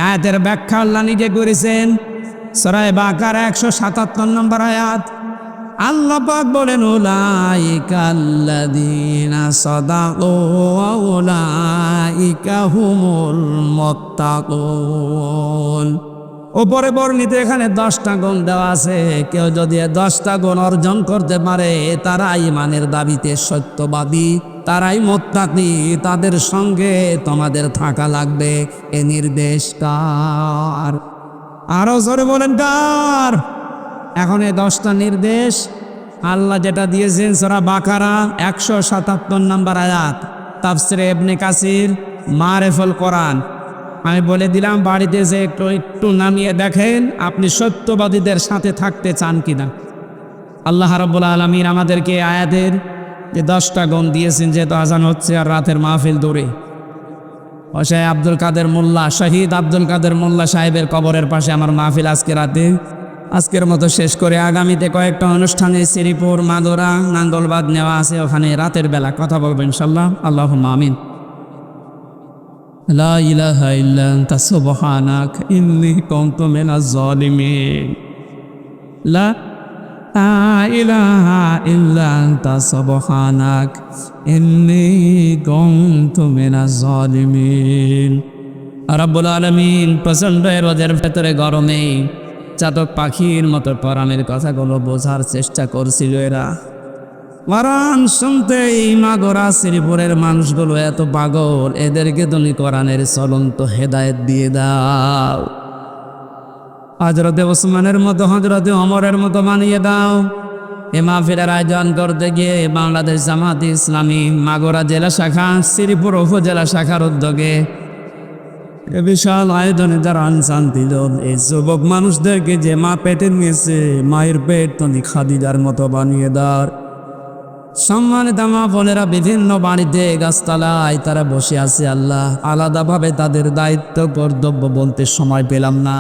আয়াতের ব্যাখ্যা আল্লাহ নিজে করেছেন সূরা বাকারা 177 নম্বর আয়াত। আল্লাহ পাক বলেন, উলাইকাল্লাযীনা সাদাকু ওয়া উলাইকা হুমুল মুত্তাকুন। উপরে বর্ণিত এখানে 10টা গুণ দেওয়া আছে। কেউ যদি 10টা গুণ অর্জন করতে পারে তারাই ইমানের দাবিতে সত্যবাদী, তারাই মুত্তাকি, তাদের সঙ্গে তোমাদের থাকা লাগবে। এ নির্দেশ কার? আরো জোরে বলেন কার? এখন এই 10টা নির্দেশ আল্লাহ যেটা দিয়েছেন সূরা বাকারা 177 নম্বর আয়াত, তাফসিরে ইবনে কাসির, মারিফুল কোরআন। আমি বলে দিলাম, বাড়িতে যে একটু নামিয়ে দেখেন আপনি সত্যবাদীদের সাথে থাকতে চান কিনা। আল্লাহ রাব্বুল আলামিন আমাদেরকে আয়াতের যে 10টা গুণ দিয়েছেন, যেহেতু আজান হচ্ছে আর রাতের মাহফিল দূরে, অশায় আব্দুল কাদের মোল্লা, শহীদ আব্দুল কাদের মোল্লা সাহেবের কবরের পাশে আমার মাহফিল আজকে রাতে। আজকের মতো শেষ করে আগামীতে কয়েকটা অনুষ্ঠানে শ্রীপুর, মাদুরা, নাঙ্গলবাদ নেওয়া আছে, ওখানে রাতের বেলা কথা বলবো ইনশাল্লাহ। আল্লাহুম্মা আমিন। লা ইলাহা ইল্লা আনতা সুবহানাক ইন্নী কুনতু মিনাজ জালিমিন। লা ইলাহা ইল্লা আনতা সুবহানাক ইন্নী কুনতু মিনাজ জালিমিন। রাব্বুল আলামিন প্রচণ্ড রোদের ভেতরে গরমে চাতক পাখির মতো কোরআনের কথাগুলো বোঝার চেষ্টা করছিল। এরা কোরআন শুনতেই মাগরা শ্রীপুরের মানুষগুলো এত পাগল, এদেরকে তুমি কোরআনের চলন্ত হেদায়েত দিয়ে দাও। হযরতে ওসমানের মতো, হযরতে ওমরের মতো বানিয়ে দাও। এ মাহফিলের আয়োজন করতে গিয়ে বাংলাদেশ জামাত ইসলামী মাগুরা জেলা শাখা, শ্রীপুর উপজেলা শাখার উদ্যোগে এ বিশাল আয়োজনে যারা আনসান দিল, এই যুবক মানুষদেরকে যে মা পেটে নিয়েছে, মায়ের পেট তুমি খাদিজার মতো বানিয়ে দাও। সম্মানিত মা বোনেরা, বিভিন্ন বাড়িতে গাছতলায় তারা বসে আছে। আল্লাহ, আলাদাভাবে তাদের দায়িত্ব কর্তব্য বলতে সময় পেলাম না।